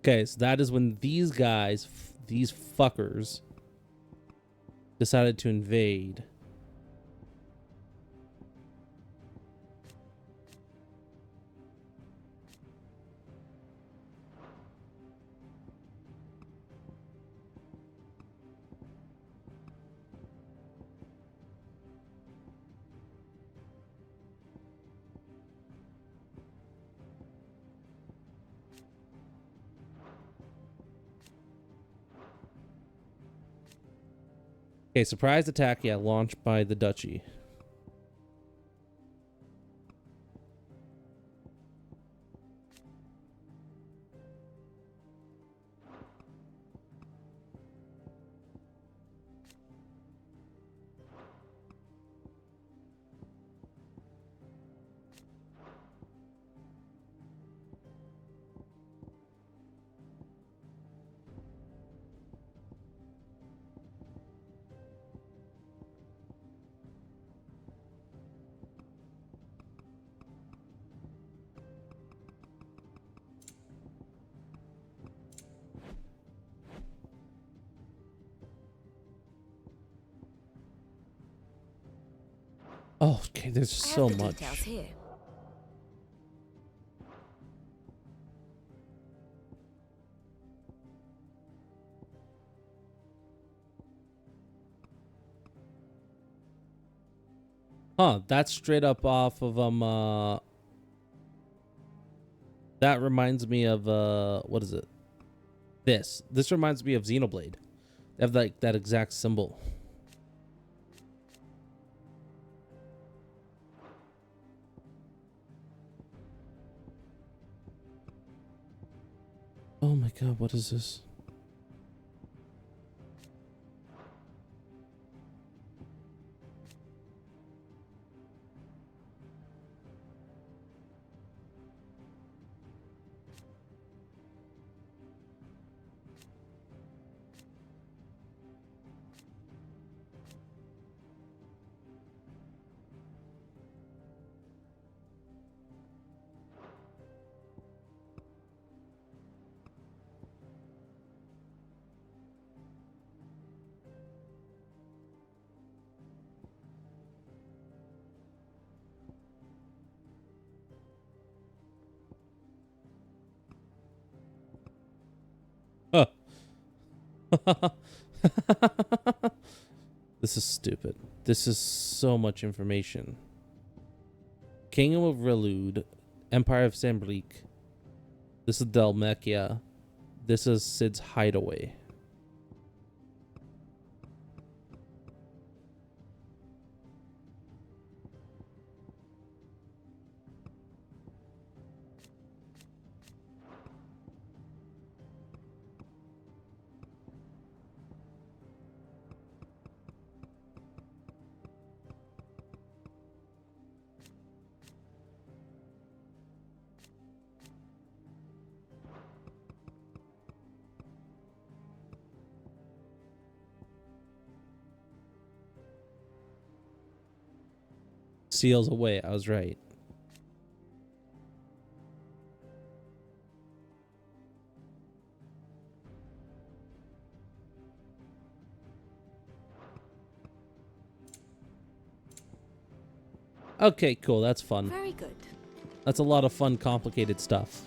Speaker 1: Okay, so that is when these guys, these fuckers, decided to invade. Okay, surprise attack, yeah, launched by the Duchy. Oh, okay, there's so much.
Speaker 7: Details here.
Speaker 1: Huh, that's straight up off of that reminds me of what is it? This reminds me of Xenoblade. They have like that exact symbol. Oh my god, what is this? Huh. This is stupid. This is so much information. Kingdom of Relude, Empire of Sambrique. This is Dalmekia. This is Sid's hideaway. Seals away. I was right. Okay, cool. That's fun.
Speaker 7: Very good.
Speaker 1: That's a lot of fun, complicated stuff.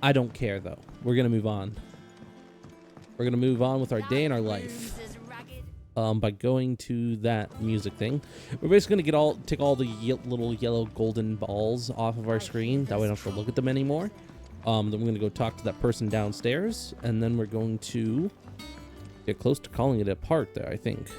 Speaker 1: I don't care, though. We're going to move on. We're going to move on with our day in our life. By going to that music thing. We're basically going to take all the little yellow golden balls off of our screen. That way I don't have to look at them anymore. Then we're going to go talk to that person downstairs. And then we're going to get close to calling it a part there, I think.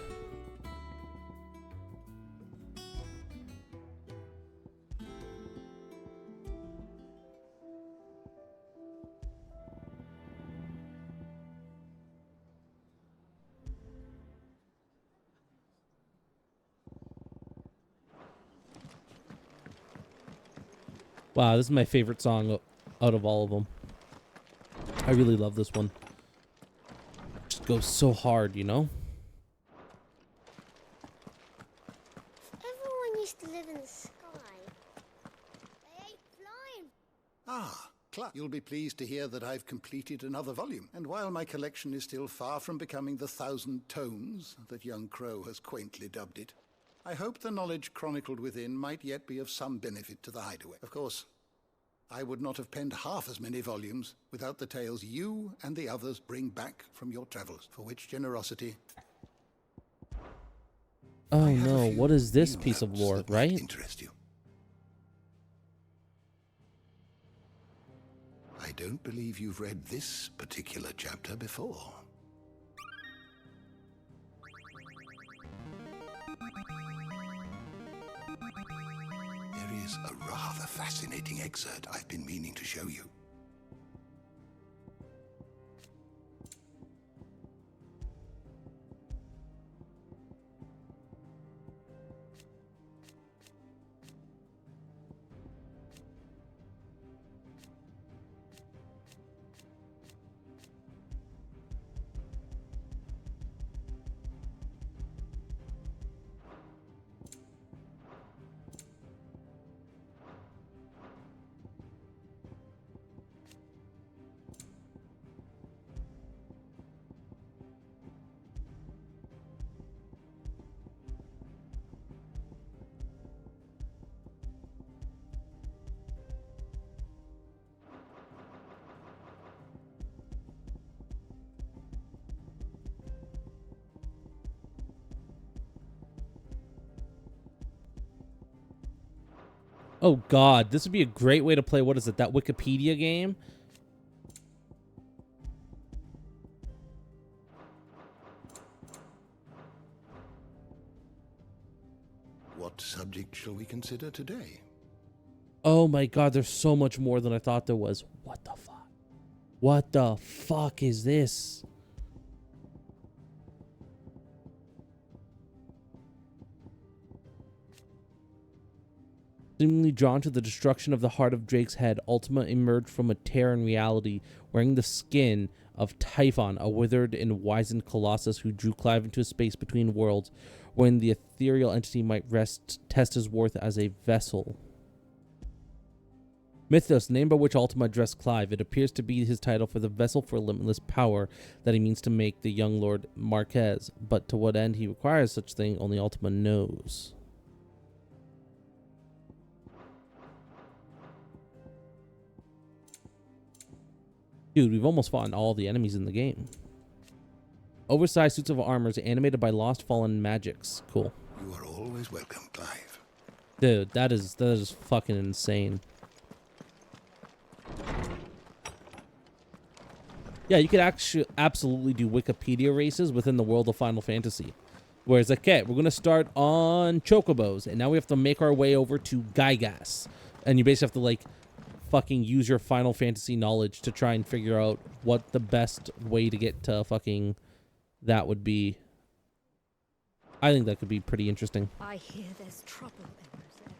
Speaker 1: Wow, this is my favorite song out of all of them. I really love this one. Just goes so hard, you know?
Speaker 8: Everyone used to live in the sky. They ain't flying.
Speaker 9: Ah, Clark, you'll be be pleased to hear that I've completed another volume. And while my collection is still far from becoming the 1,000 tomes that young Crow has quaintly dubbed it, I hope the knowledge chronicled within might yet be of some benefit to the Hideaway. Of course, I would not have penned half as many volumes without the tales you and the others bring back from your travels, for which generosity...
Speaker 1: Oh no, what is this piece of lore, right?
Speaker 9: Interest you. I don't believe you've read this particular chapter before. There is a rather fascinating excerpt I've been meaning to show you.
Speaker 1: Oh god, this would be a great way to play, what is it, that Wikipedia game?
Speaker 9: What subject shall we consider today?
Speaker 1: Oh my god, there's so much more than I thought there was. What the fuck? What the fuck is this? Seemingly drawn to the destruction of the heart of Drake's head, Ultima emerged from a tear in reality, wearing the skin of Typhon, a withered and wizened colossus who drew Clive into a space between worlds, wherein the ethereal entity might test his worth as a vessel. Mythos, name by which Ultima addressed Clive. It appears to be his title for the vessel for limitless power that he means to make the young Lord Marquez, but to what end he requires such thing, only Ultima knows. Dude, we've almost fought all the enemies in the game. Oversized suits of armor animated by lost fallen magics. Cool.
Speaker 9: You are always welcome, Clive.
Speaker 1: Dude, that is fucking insane. Yeah, you could actually absolutely do Wikipedia races within the world of Final Fantasy. Whereas, okay, we're going to start on Chocobos, and now we have to make our way over to Gygas. And you basically have to, like, fucking use your Final Fantasy knowledge to try and figure out what the best way to get to fucking that would be. I think that could be pretty interesting.
Speaker 7: I hear there's trouble there.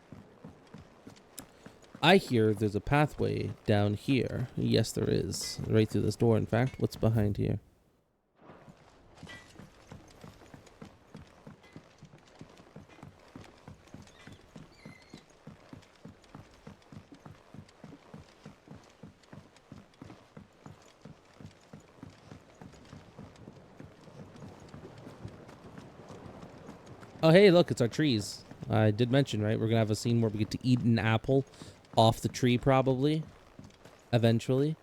Speaker 1: I hear there's a pathway down here. Yes, there is. Right through this door, in fact. What's behind here? Oh, hey, look, it's our trees. I did mention, right? We're going to have a scene where we get to eat an apple off the tree, probably. Eventually.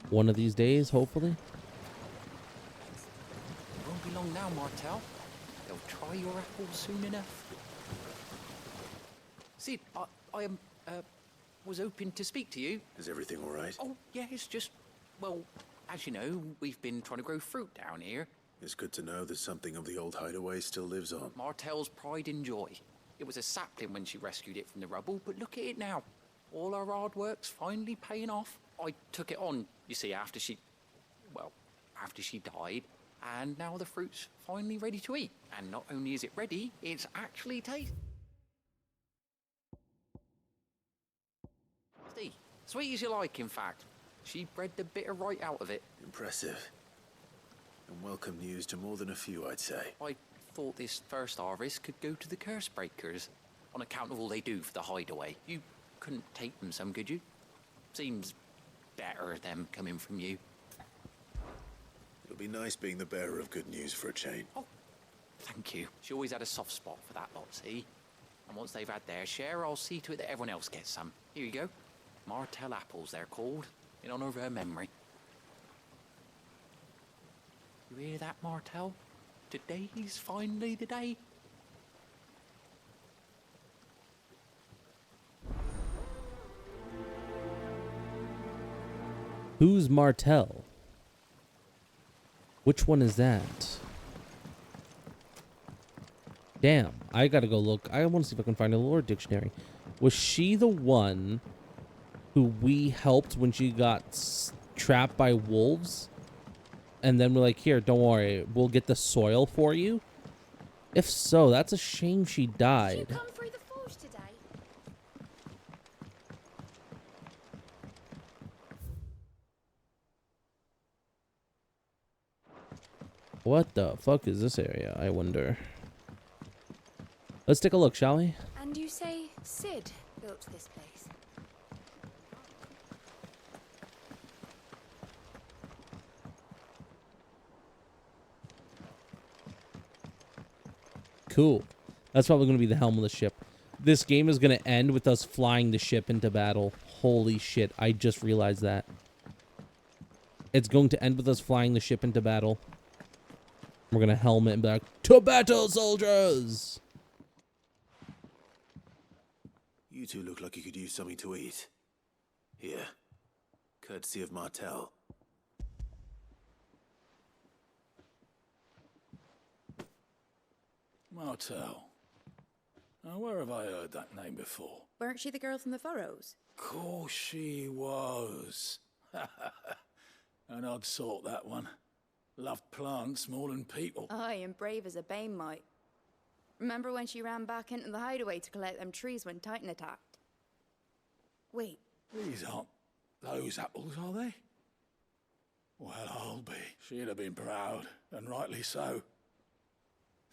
Speaker 1: One of these days, hopefully.
Speaker 8: It won't be long now, Martel. They'll try your apples soon enough. Sid, I was hoping to speak to you.
Speaker 6: Is everything all right?
Speaker 8: Oh, yeah, it's just, well, as you know, we've been trying to grow fruit down here.
Speaker 6: It's good to know that something of the old hideaway still lives on.
Speaker 8: Martel's pride and joy. It was a sapling when she rescued it from the rubble, but look at it now. All our hard work's finally paying off. I took it on, you see, after she died, and now the fruit's finally ready to eat. And not only is it ready, it's actually tasty. Sweet as you like, in fact. She bred the bitter right out of it.
Speaker 6: Impressive. And welcome news to more than a few, I'd say.
Speaker 8: I thought this first harvest could go to the curse breakers, on account of all they do for the hideaway. You couldn't take them some, could you? Seems better them coming from you.
Speaker 6: It'll be nice being the bearer of good news for a change.
Speaker 8: Oh, thank you. She always had a soft spot for that lot, see? And once they've had their share, I'll see to it that everyone else gets some. Here you go. Martell apples, they're called, in honor of her memory. You hear that, Martell? Today's finally the day.
Speaker 1: Who's Martell? Which one is that? Damn, I gotta go look. I want to see if I can find a lore dictionary. Was she the one who we helped when she got trapped by wolves? And then we're like, here, don't worry, we'll get the soil for you? If so, that's a shame she died.
Speaker 7: Did you come through the forge today?
Speaker 1: What the fuck is this area, I wonder? Let's take a look, shall we?
Speaker 7: And you say Sid built this place?
Speaker 1: Cool. That's probably going to be the helm of the ship. This game is going to end with us flying the ship into battle. Holy shit, I just realized that. It's going to end with us flying the ship into battle. We're going to helm it and be like, to battle, soldiers!
Speaker 6: You two look like you could use something to eat. Here. Courtesy of Martell.
Speaker 11: Martell. Now, where have I heard that name before?
Speaker 22: Weren't she the girl from the Furrows?
Speaker 11: Course she was. An odd sort, that one. Loved plants more than people.
Speaker 22: Aye, and brave as a bane might. Remember when she ran back into the hideaway to collect them trees when Titan attacked? Wait.
Speaker 11: These aren't those apples, are they? Well, I'll be. She'd have been proud, and rightly so.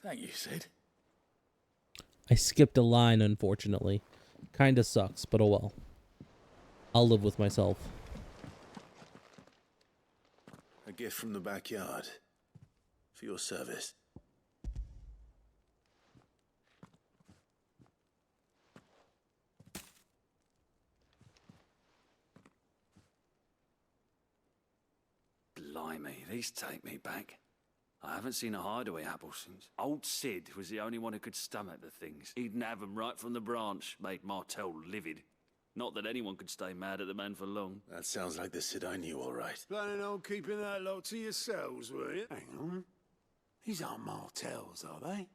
Speaker 11: Thank you, Sid.
Speaker 1: I skipped a line, unfortunately. Kinda sucks, but oh well. I'll live with myself.
Speaker 6: A gift from the backyard. For your service.
Speaker 23: Blimey, these take me back. I haven't seen a hideaway apple since. Old Sid was the only one who could stomach the things. He'd nab 'em right from the branch, made Martell livid. Not that anyone could stay mad at the man for long.
Speaker 6: That sounds like the Sid I knew, all right.
Speaker 5: Planning on keeping that lot to yourselves, were you? Hang on. These aren't Martells, are they?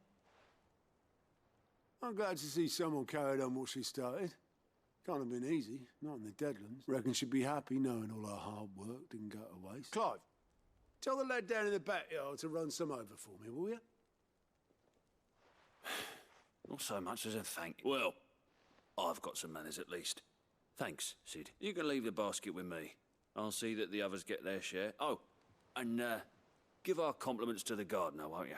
Speaker 5: I'm glad to see someone carried on what she started. Can't have been easy, not in the Deadlands. Reckon she'd be happy knowing all her hard work didn't go to waste. Clive, tell the lad down in the backyard to run some over for me, will you?
Speaker 23: Not so much as a thank you. Well, I've got some manners at least. Thanks, Sid. You can leave the basket with me. I'll see that the others get their share. Oh, and give our compliments to the gardener, won't you?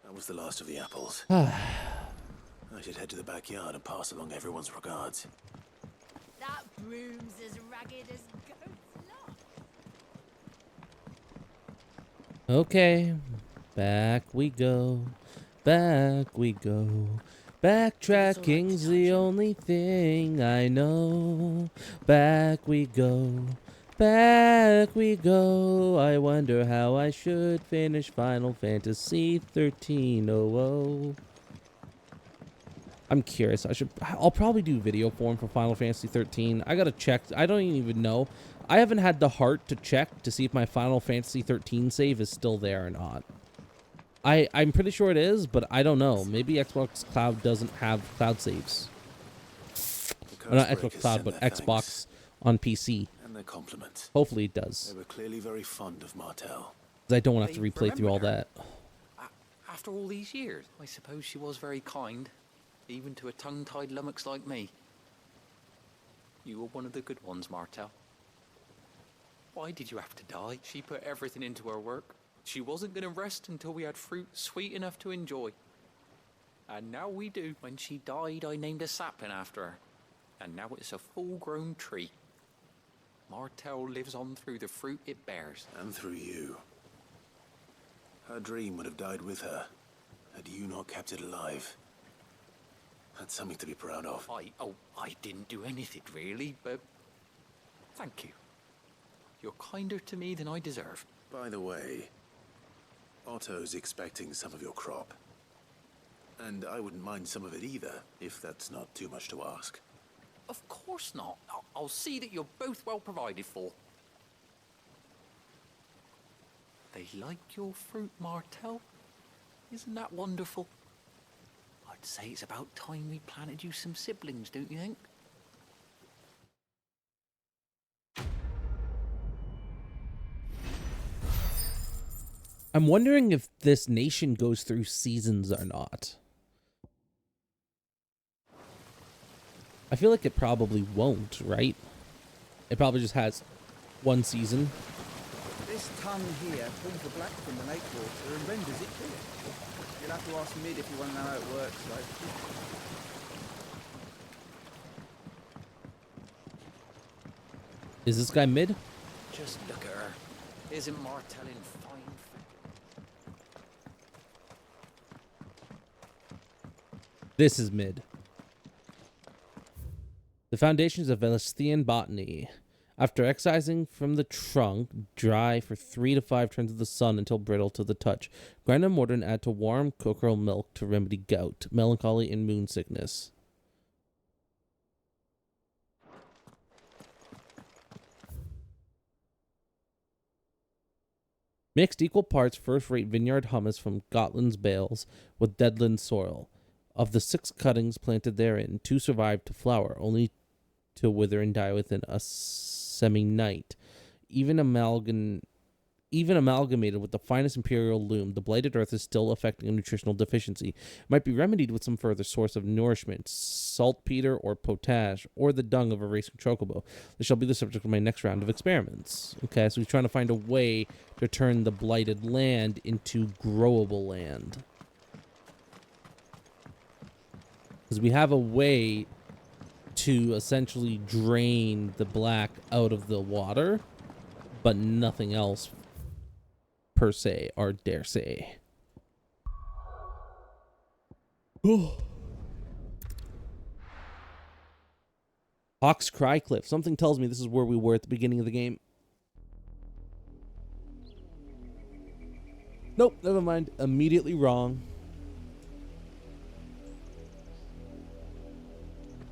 Speaker 6: That was the last of the apples. I should head to the backyard and pass along everyone's regards.
Speaker 7: That broom's as ragged as goat's lot.
Speaker 1: Okay. Back we go. Back we go. Backtracking's the only thing I know. Back we go. Back we go. I wonder how I should finish Final Fantasy 13. Oh. I'm curious. I'll probably do video form for Final Fantasy 13. I gotta check. I don't even know. I haven't had the heart to check to see if my Final Fantasy 13 save is still there or not. I'm pretty sure it is, but I don't know. Maybe Xbox Cloud doesn't have cloud saves. Or not Xbox Cloud, but Xbox on PC.
Speaker 6: And their compliments.
Speaker 1: Hopefully it does.
Speaker 6: They were clearly very fond of Martell.
Speaker 1: Because I don't want to have to replay through all that.
Speaker 8: After all these years, I suppose she was very kind, even to a tongue-tied lummox like me. You were one of the good ones, Martell. Why did you have to die? She put everything into her work. She wasn't going to rest until we had fruit sweet enough to enjoy. And now we do. When she died, I named a sapling after her. And now it's a full-grown tree. Martell lives on through the fruit it bears.
Speaker 6: And through you. Her dream would have died with her, had you not kept it alive. That's something to be proud of.
Speaker 8: I didn't do anything really, but thank you. You're kinder to me than I deserve.
Speaker 6: By the way, Otto's expecting some of your crop. And I wouldn't mind some of it either, if that's not too much to ask.
Speaker 8: Of course not. I'll see that you're both well provided for. They like your fruit, Martell. Isn't that wonderful? I'd say it's about time we planted you some siblings, don't you think?
Speaker 1: I'm wondering if this nation goes through seasons or not. I feel like it probably won't, right? It probably just has one season.
Speaker 12: This tongue here pulls the black from the lake water and renders it clear. You'll have to ask Mid if you want to know how it works, though.
Speaker 1: Is this guy Mid?
Speaker 8: Just look at her. Isn't Martell in fine?
Speaker 1: This is Mid. The foundations of Velestian botany. After excising from the trunk, dry for 3 to 5 turns of the sun until brittle to the touch. Grind and mortar and add to warm cockerel milk to remedy gout, melancholy, and moon sickness. Mixed equal parts first-rate vineyard hummus from Gotland's bales with deadland soil. Of the 6 cuttings planted therein, 2 survived to flower, only to wither and die within a semi-night. Even amalgamated with the finest imperial loam, the blighted earth is still affecting a nutritional deficiency. It might be remedied with some further source of nourishment, saltpeter or potash, or the dung of a racing chocobo. This shall be the subject of my next round of experiments. Okay, so he's trying to find a way to turn the blighted land into growable land. Because we have a way to essentially drain the black out of the water, but nothing else per se, or dare say. Hawk's Cry Cliff. Something tells me this is where we were at the beginning of the game. Nope, never mind. Immediately wrong.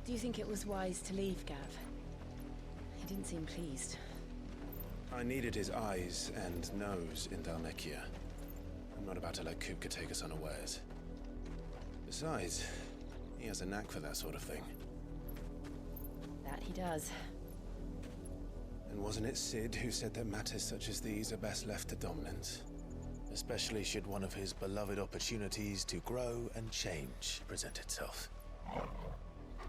Speaker 7: Do you think it was wise to leave, Gav? He didn't seem pleased.
Speaker 6: I needed his eyes and nose in Dhalmekia. I'm not about to let Kupka take us unawares. Besides, he has a knack for that sort of thing.
Speaker 7: That he does.
Speaker 6: And wasn't it Sid who said that matters such as these are best left to dominance? Especially should one of his beloved opportunities to grow and change present itself.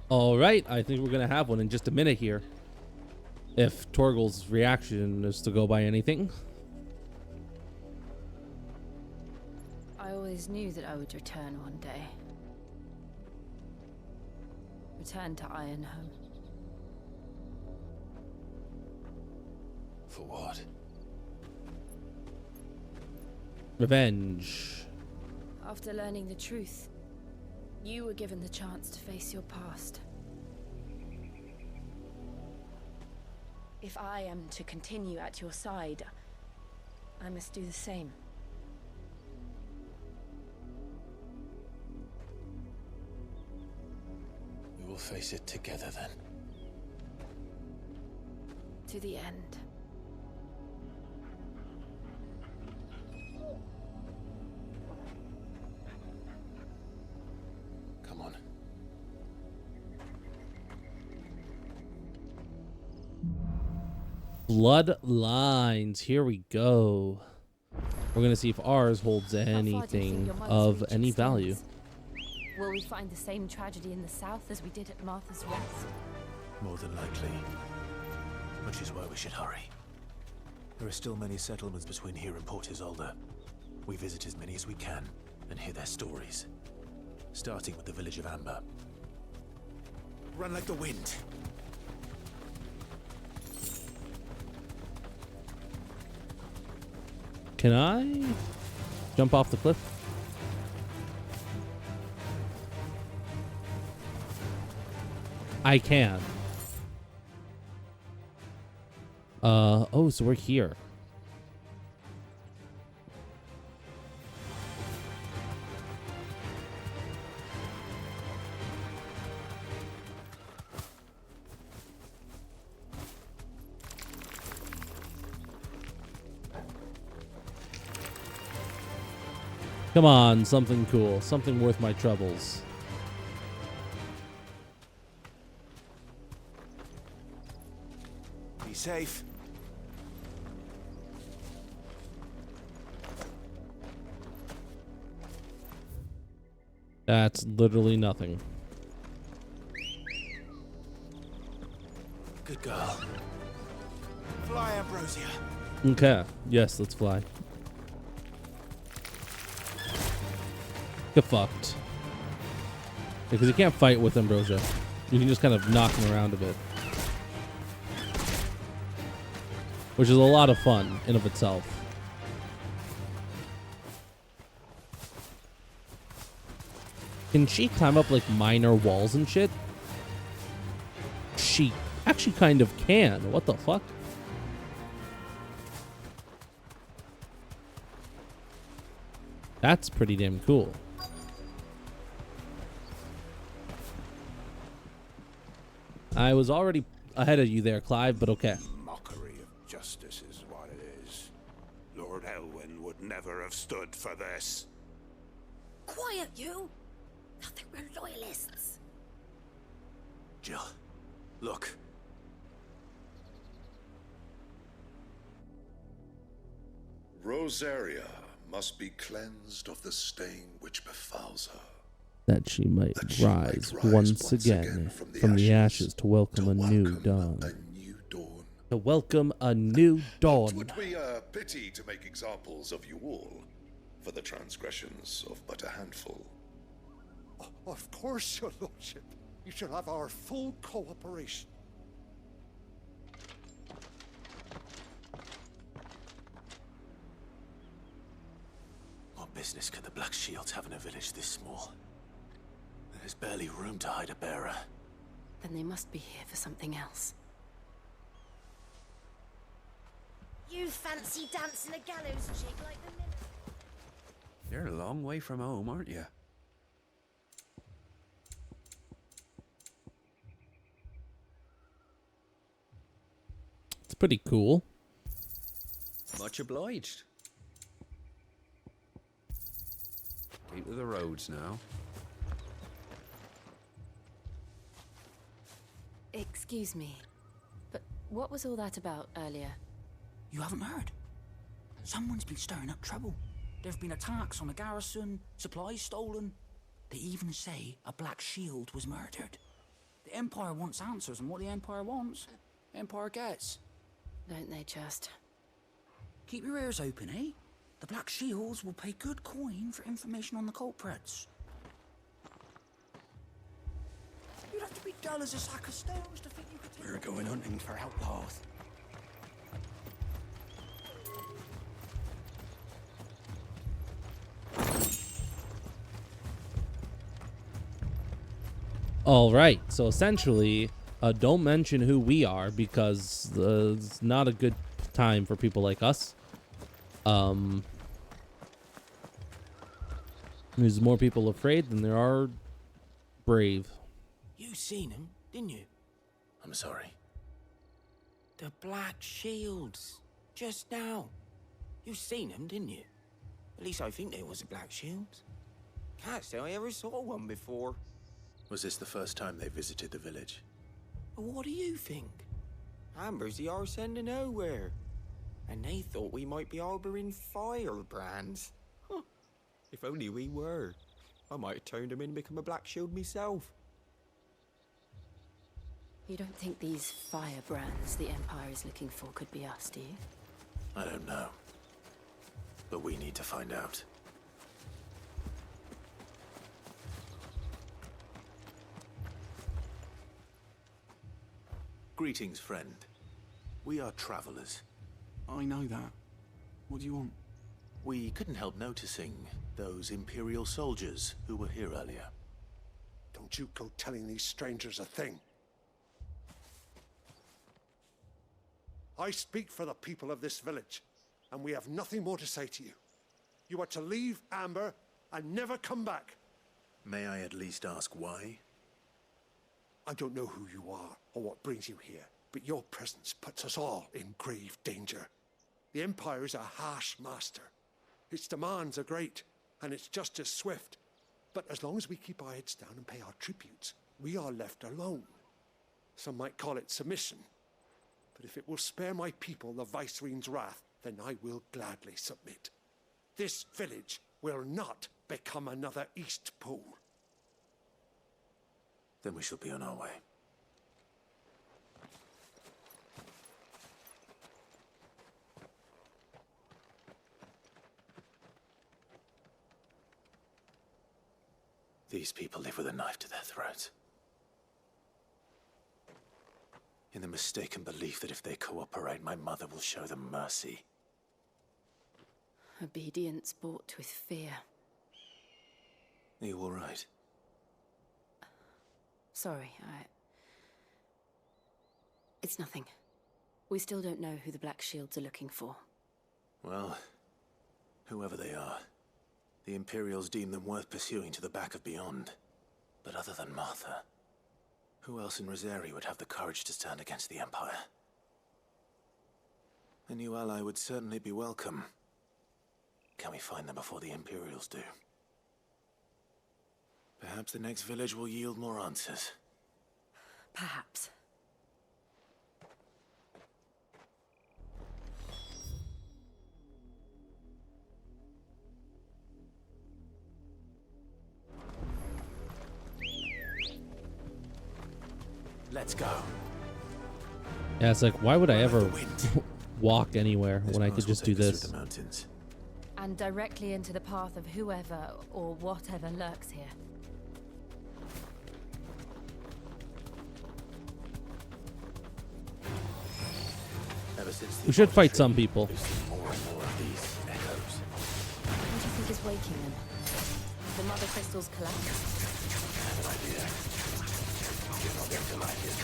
Speaker 1: All right, I think we're going to have one in just a minute here. If Torgal's reaction is to go by anything.
Speaker 7: I always knew that I would return one day. Return to Ironhome.
Speaker 6: For what?
Speaker 1: Revenge.
Speaker 7: After learning the truth, you were given the chance to face your past. If I am to continue at your side, I must do the same.
Speaker 6: We will face it together then.
Speaker 7: To the end.
Speaker 6: Come on.
Speaker 1: Bloodlines. Here we go. We're going to see if ours holds anything of any value.
Speaker 7: Will we find the same tragedy in the south as we did at Martha's Rest?
Speaker 6: More than likely. Which is why we should hurry. There are still many settlements between here and Port Isolde. We visit as many as we can and hear their stories. Starting with the village of Amber. Run like the wind.
Speaker 1: Can I jump off the cliff? I can. Oh, so we're here. Come on, something cool, something worth my troubles.
Speaker 6: Be safe.
Speaker 1: That's literally nothing.
Speaker 6: Good girl. Fly, Ambrosia.
Speaker 1: Okay, yes, let's fly. Get fucked. Because you can't fight with Ambrosia. You can just kind of knock him around a bit. Which is a lot of fun in of itself. Can she climb up like minor walls and shit? She actually kind of can. What the fuck? That's pretty damn cool. I was already ahead of you there, Clive, but okay.
Speaker 5: Mockery of justice is what it is. Lord Elwyn would never have stood for this.
Speaker 16: Quiet, you! Nothing, we're loyalists.
Speaker 6: Jill, look.
Speaker 13: Rosaria must be cleansed of the stain which befouls her.
Speaker 1: That she might rise once again from the ashes to welcome a new dawn. To welcome a new dawn.
Speaker 13: It would be a pity to make examples of you all for the transgressions of but a handful.
Speaker 19: Of course, your lordship. You shall have our full cooperation.
Speaker 6: What business could the Black Shields have in a village this small? There's barely room to hide a bearer.
Speaker 18: Then they must be here for something else.
Speaker 15: You fancy dancing a gallows jig like the miller?
Speaker 23: You're a long way from home, aren't you?
Speaker 1: It's pretty cool.
Speaker 23: Much obliged. Keep to the roads now.
Speaker 18: Excuse me, but what was all that about earlier?
Speaker 17: You haven't heard? Someone's been stirring up trouble. There have been attacks on the garrison, supplies stolen. They even say a Black Shield was murdered. The Empire wants answers, and what the Empire wants, Empire gets.
Speaker 18: Don't they just?
Speaker 17: Keep your ears open, eh? The Black Shields will pay good coin for information on the culprits. You'd have to be dull as a sack of stones to think you could take...
Speaker 14: We're going hunting for outlaws.
Speaker 1: All right, so essentially, don't mention who we are because it's not a good time for people like us. There's more people afraid than there are brave.
Speaker 14: You seen him, didn't you?
Speaker 6: I'm sorry.
Speaker 14: The Black Shields. Just now. You seen them, didn't you? At least I think they was the Black Shields. Can't say I ever saw one before.
Speaker 6: Was this the first time they visited the village?
Speaker 14: What do you think? Amber's the arse end of nowhere. And they thought we might be harboring firebrands. Huh. If only we were. I might have turned them in and become a Black Shield myself.
Speaker 18: You don't think these firebrands the Empire is looking for could be us, do you?
Speaker 6: I don't know. But we need to find out. Greetings, friend. We are travelers.
Speaker 10: I know that. What do you want?
Speaker 6: We couldn't help noticing those Imperial soldiers who were here earlier.
Speaker 3: Don't you go telling these strangers a thing. I speak for the people of this village, and we have nothing more to say to you. You are to leave Amber and never come back.
Speaker 6: May I at least ask why?
Speaker 3: I don't know who you are or what brings you here, but your presence puts us all in grave danger. The Empire is a harsh master. Its demands are great, and its justice swift. But as long as we keep our heads down and pay our tributes, we are left alone. Some might call it submission. But if it will spare my people the Viceroy's wrath, then I will gladly submit. This village will not become another East Pool.
Speaker 6: Then we shall be on our way. These people live with a knife to their throats. In the mistaken belief that if they cooperate, my mother will show them mercy.
Speaker 18: Obedience bought with fear.
Speaker 6: Are you all right?
Speaker 18: Sorry, It's nothing. We still don't know who the Black Shields are looking for.
Speaker 6: Well, whoever they are, the Imperials deem them worth pursuing to the back of beyond. But other than Martha, who else in Rosari would have the courage to stand against the Empire? A new ally would certainly be welcome. Can we find them before the Imperials do? Perhaps the next village will yield more answers.
Speaker 18: Perhaps.
Speaker 6: Let's go.
Speaker 1: Yeah, it's like, why would I ever walk anywhere when I could just do this?
Speaker 6: The mountains.
Speaker 7: And directly into the path of whoever or whatever lurks here.
Speaker 1: We should fight some people.
Speaker 6: More and more of these echoes.
Speaker 7: What do you think is waking them? The mother crystals collapse?
Speaker 6: I have an idea. You're not going to like it.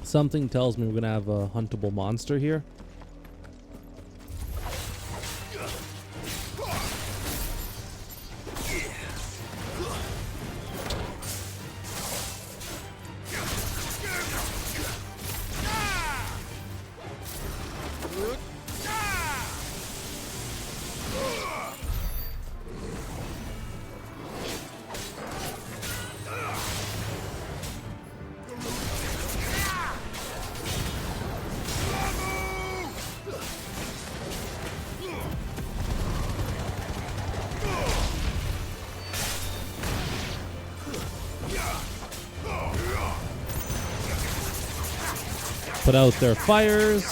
Speaker 1: Something tells me we're gonna have a huntable monster here. Put out their fires.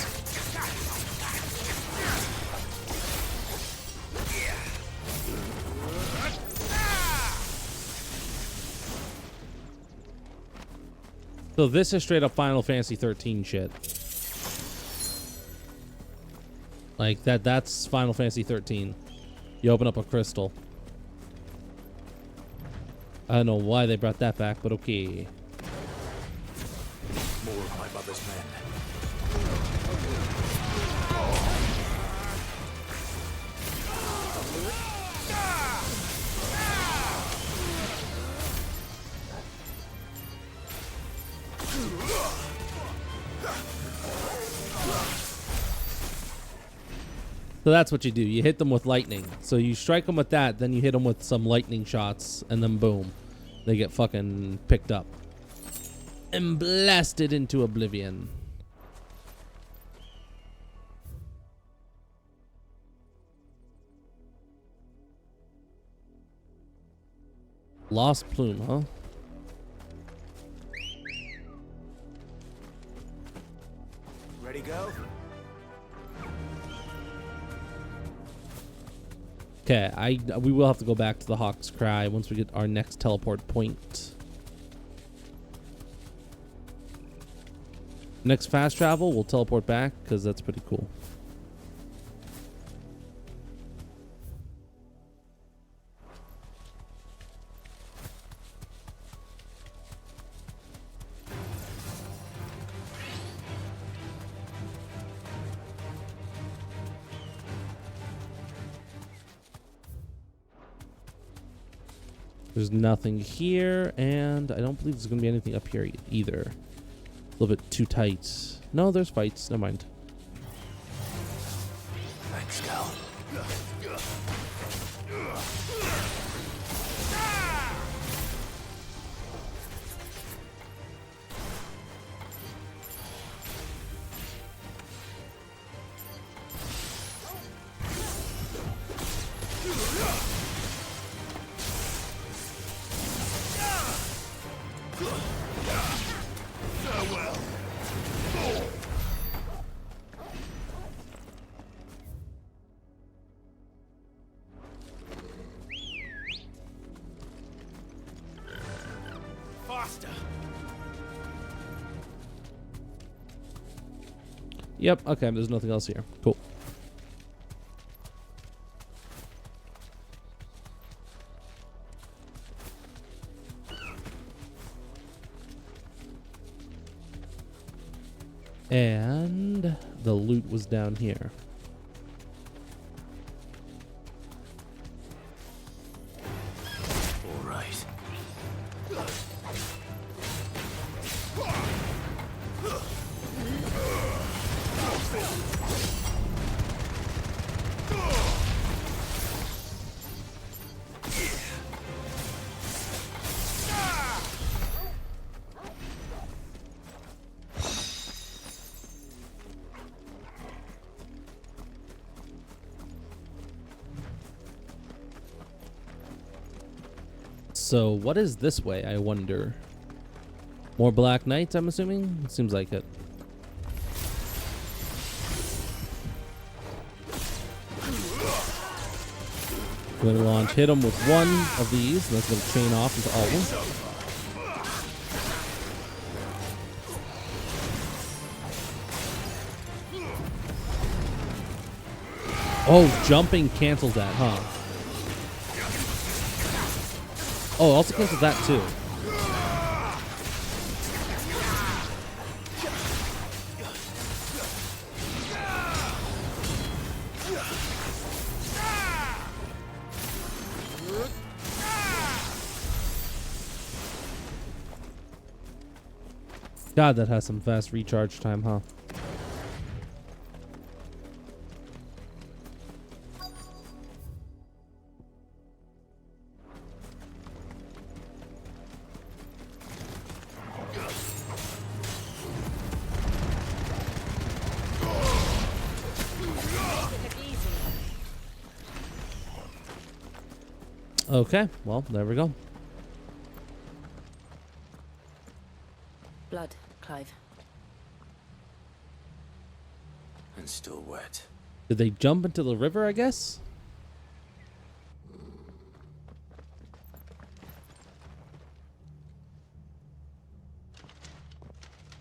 Speaker 1: So this is straight up Final Fantasy 13 shit. Like that's Final Fantasy 13. You open up a crystal. I don't know why they brought that back, but okay.
Speaker 6: More of my mother's men.
Speaker 1: So that's what you do. You hit them with lightning. So you strike them with that, then you hit them with some lightning shots, and then boom, they get fucking picked up. and blasted into oblivion. Lost plume, huh?
Speaker 14: Ready, go?
Speaker 1: Okay, we will have to go back to the Hawk's Cry once we get our next teleport point. Next fast travel, we'll teleport back because that's pretty cool. There's nothing here, and I don't believe there's going to be anything up here either. A little bit too tight. No, there's fights. Never mind.
Speaker 14: Let's go.
Speaker 23: Faster.
Speaker 1: Yep, okay, there's nothing else here. Cool. And the loot was down here.
Speaker 14: All right.
Speaker 1: So what is this way, I wonder? More Black Knights, I'm assuming? It seems like it. We're going to launch, hit them with one of these, and that's going to chain off into all of them. Oh, jumping cancels that, huh? Oh, also cancels that too. God, that has some fast recharge time, huh? Okay, well, there we go.
Speaker 18: Blood, Clive.
Speaker 14: And still wet.
Speaker 1: Did they jump into the river, I guess?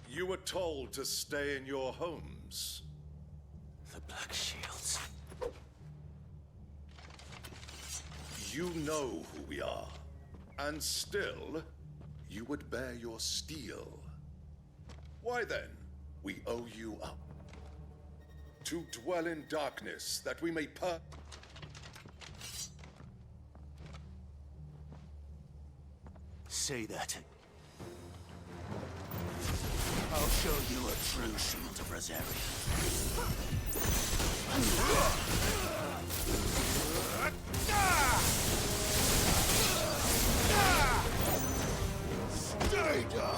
Speaker 13: You were told to stay in your homes.
Speaker 14: The Black Shields.
Speaker 13: You know who we are, and still, you would bear your steel. Why then, we owe you up. To dwell in darkness, that we may
Speaker 14: Say that. I'll show you a true shield of Rosaria.
Speaker 5: Stay down!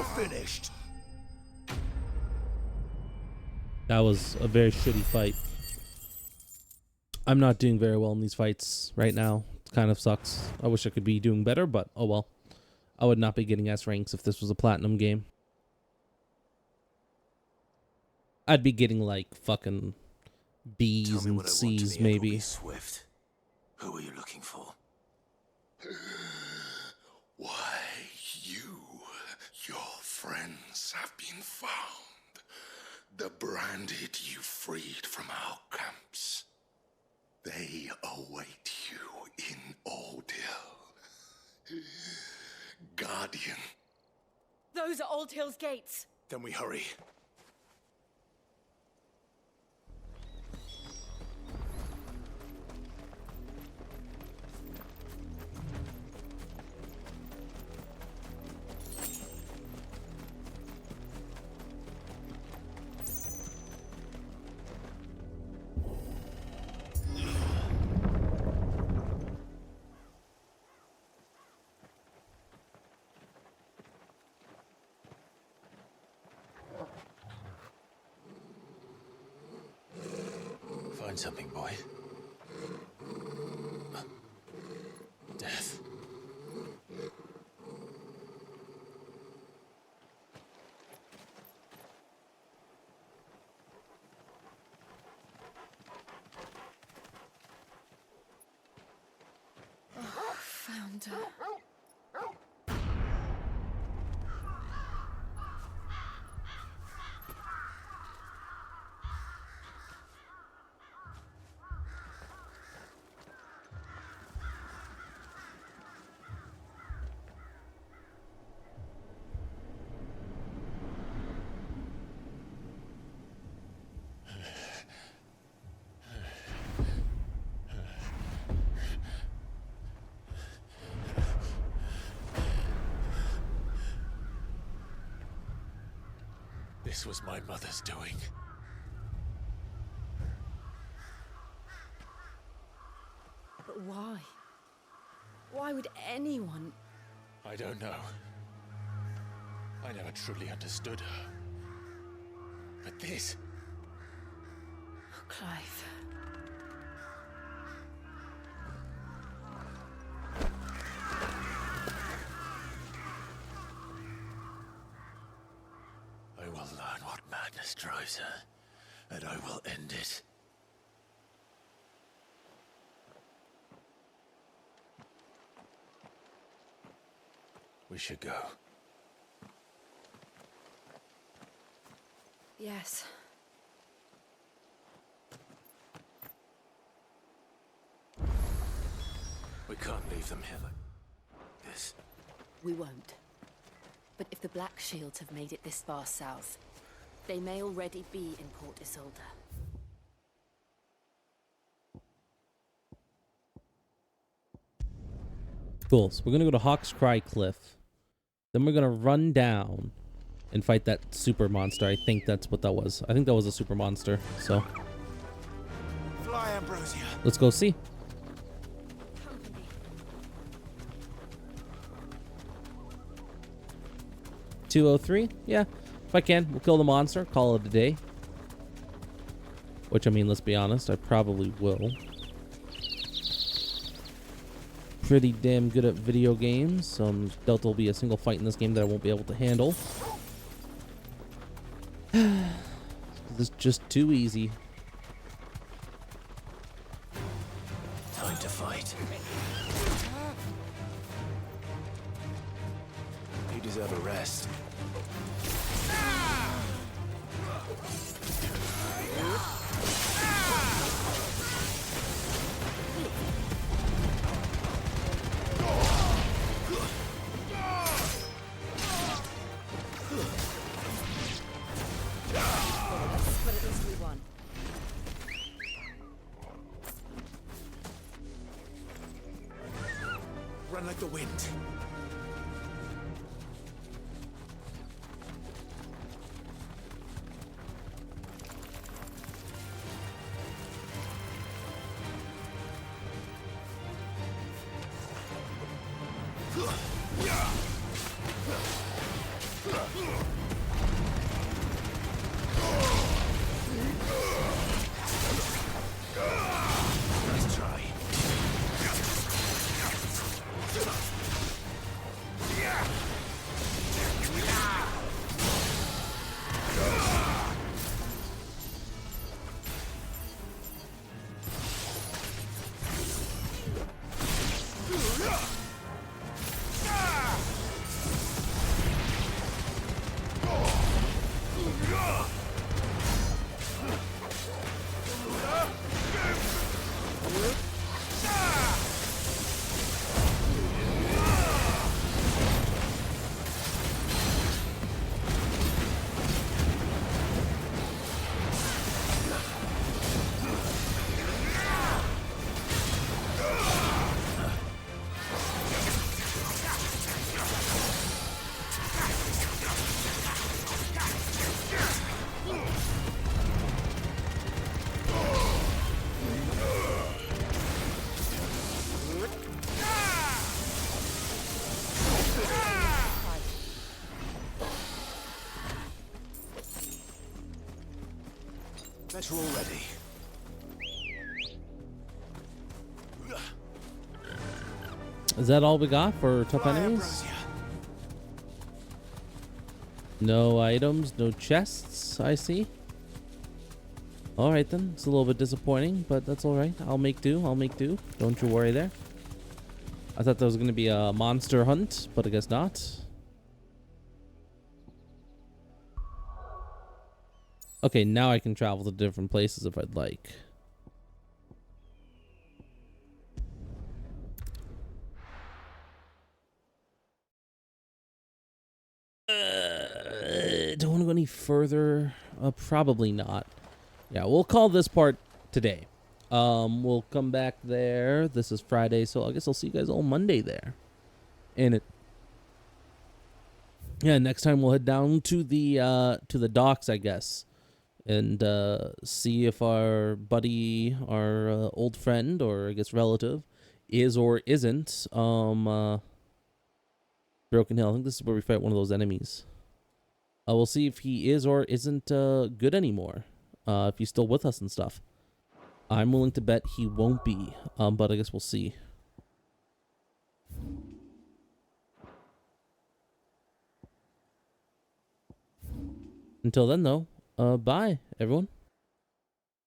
Speaker 5: You're finished.
Speaker 1: That was a very shitty fight. I'm not doing very well in these fights right now. It kind of sucks. I wish I could be doing better, but oh well. I would not be getting S ranks if this was a platinum game. I'd be getting like fucking B's and C's maybe.
Speaker 6: Swift. Who are you looking for?
Speaker 13: Why, your friends have been found. The branded you freed from our camps. They await you in Oldhill. Guardian.
Speaker 16: Those are Old Hill's gates.
Speaker 6: Then we hurry. Find something, boy. Death.
Speaker 22: Oh, found her.
Speaker 6: This was my mother's doing.
Speaker 22: But why? Why would anyone?
Speaker 6: I don't know. I never truly understood her. But this...
Speaker 22: Oh, Clive.
Speaker 6: I will learn what madness drives her, and I will end it. We should go.
Speaker 22: Yes.
Speaker 6: We can't leave them here like this.
Speaker 18: We won't. But if the Black Shields have made it this far south, they may already be in Port Isolde.
Speaker 1: Cool. So we're gonna go to Hawk's Cry Cliff. Then we're gonna run down and fight that super monster. I think that's what that was. I think that was a super monster. So
Speaker 5: Fly, Ambrosia.
Speaker 1: let's go see. 203? Yeah. If I can, we'll kill the monster. Call it a day. Which, I mean, let's be honest, I probably will. Pretty damn good at video games, so I doubt there'll be a single fight in this game that I won't be able to handle. This is just too easy.
Speaker 6: Time to fight. You deserve a rest.
Speaker 22: But at least we won.
Speaker 5: Run like the wind. Better already.
Speaker 1: Is that all we got for tough enemies? No items, no chests, I see. Alright then, it's a little bit disappointing, but that's alright. I'll make do, Don't you worry there. I thought there was going to be a monster hunt, but I guess not. Okay, now I can travel to different places if I'd like. Don't want to go any further. Probably not. Yeah, we'll call this part today. We'll come back there. This is Friday, so I guess I'll see you guys all Monday there. And yeah, next time we'll head down to the docks, I guess, and see if our buddy, our old friend, or I guess relative, is or isn't Broken Hill. I think this is where we fight one of those enemies. We'll see if he is or isn't good anymore. If he's still with us and stuff. I'm willing to bet he won't be, but I guess we'll see. Until then, though, bye, everyone.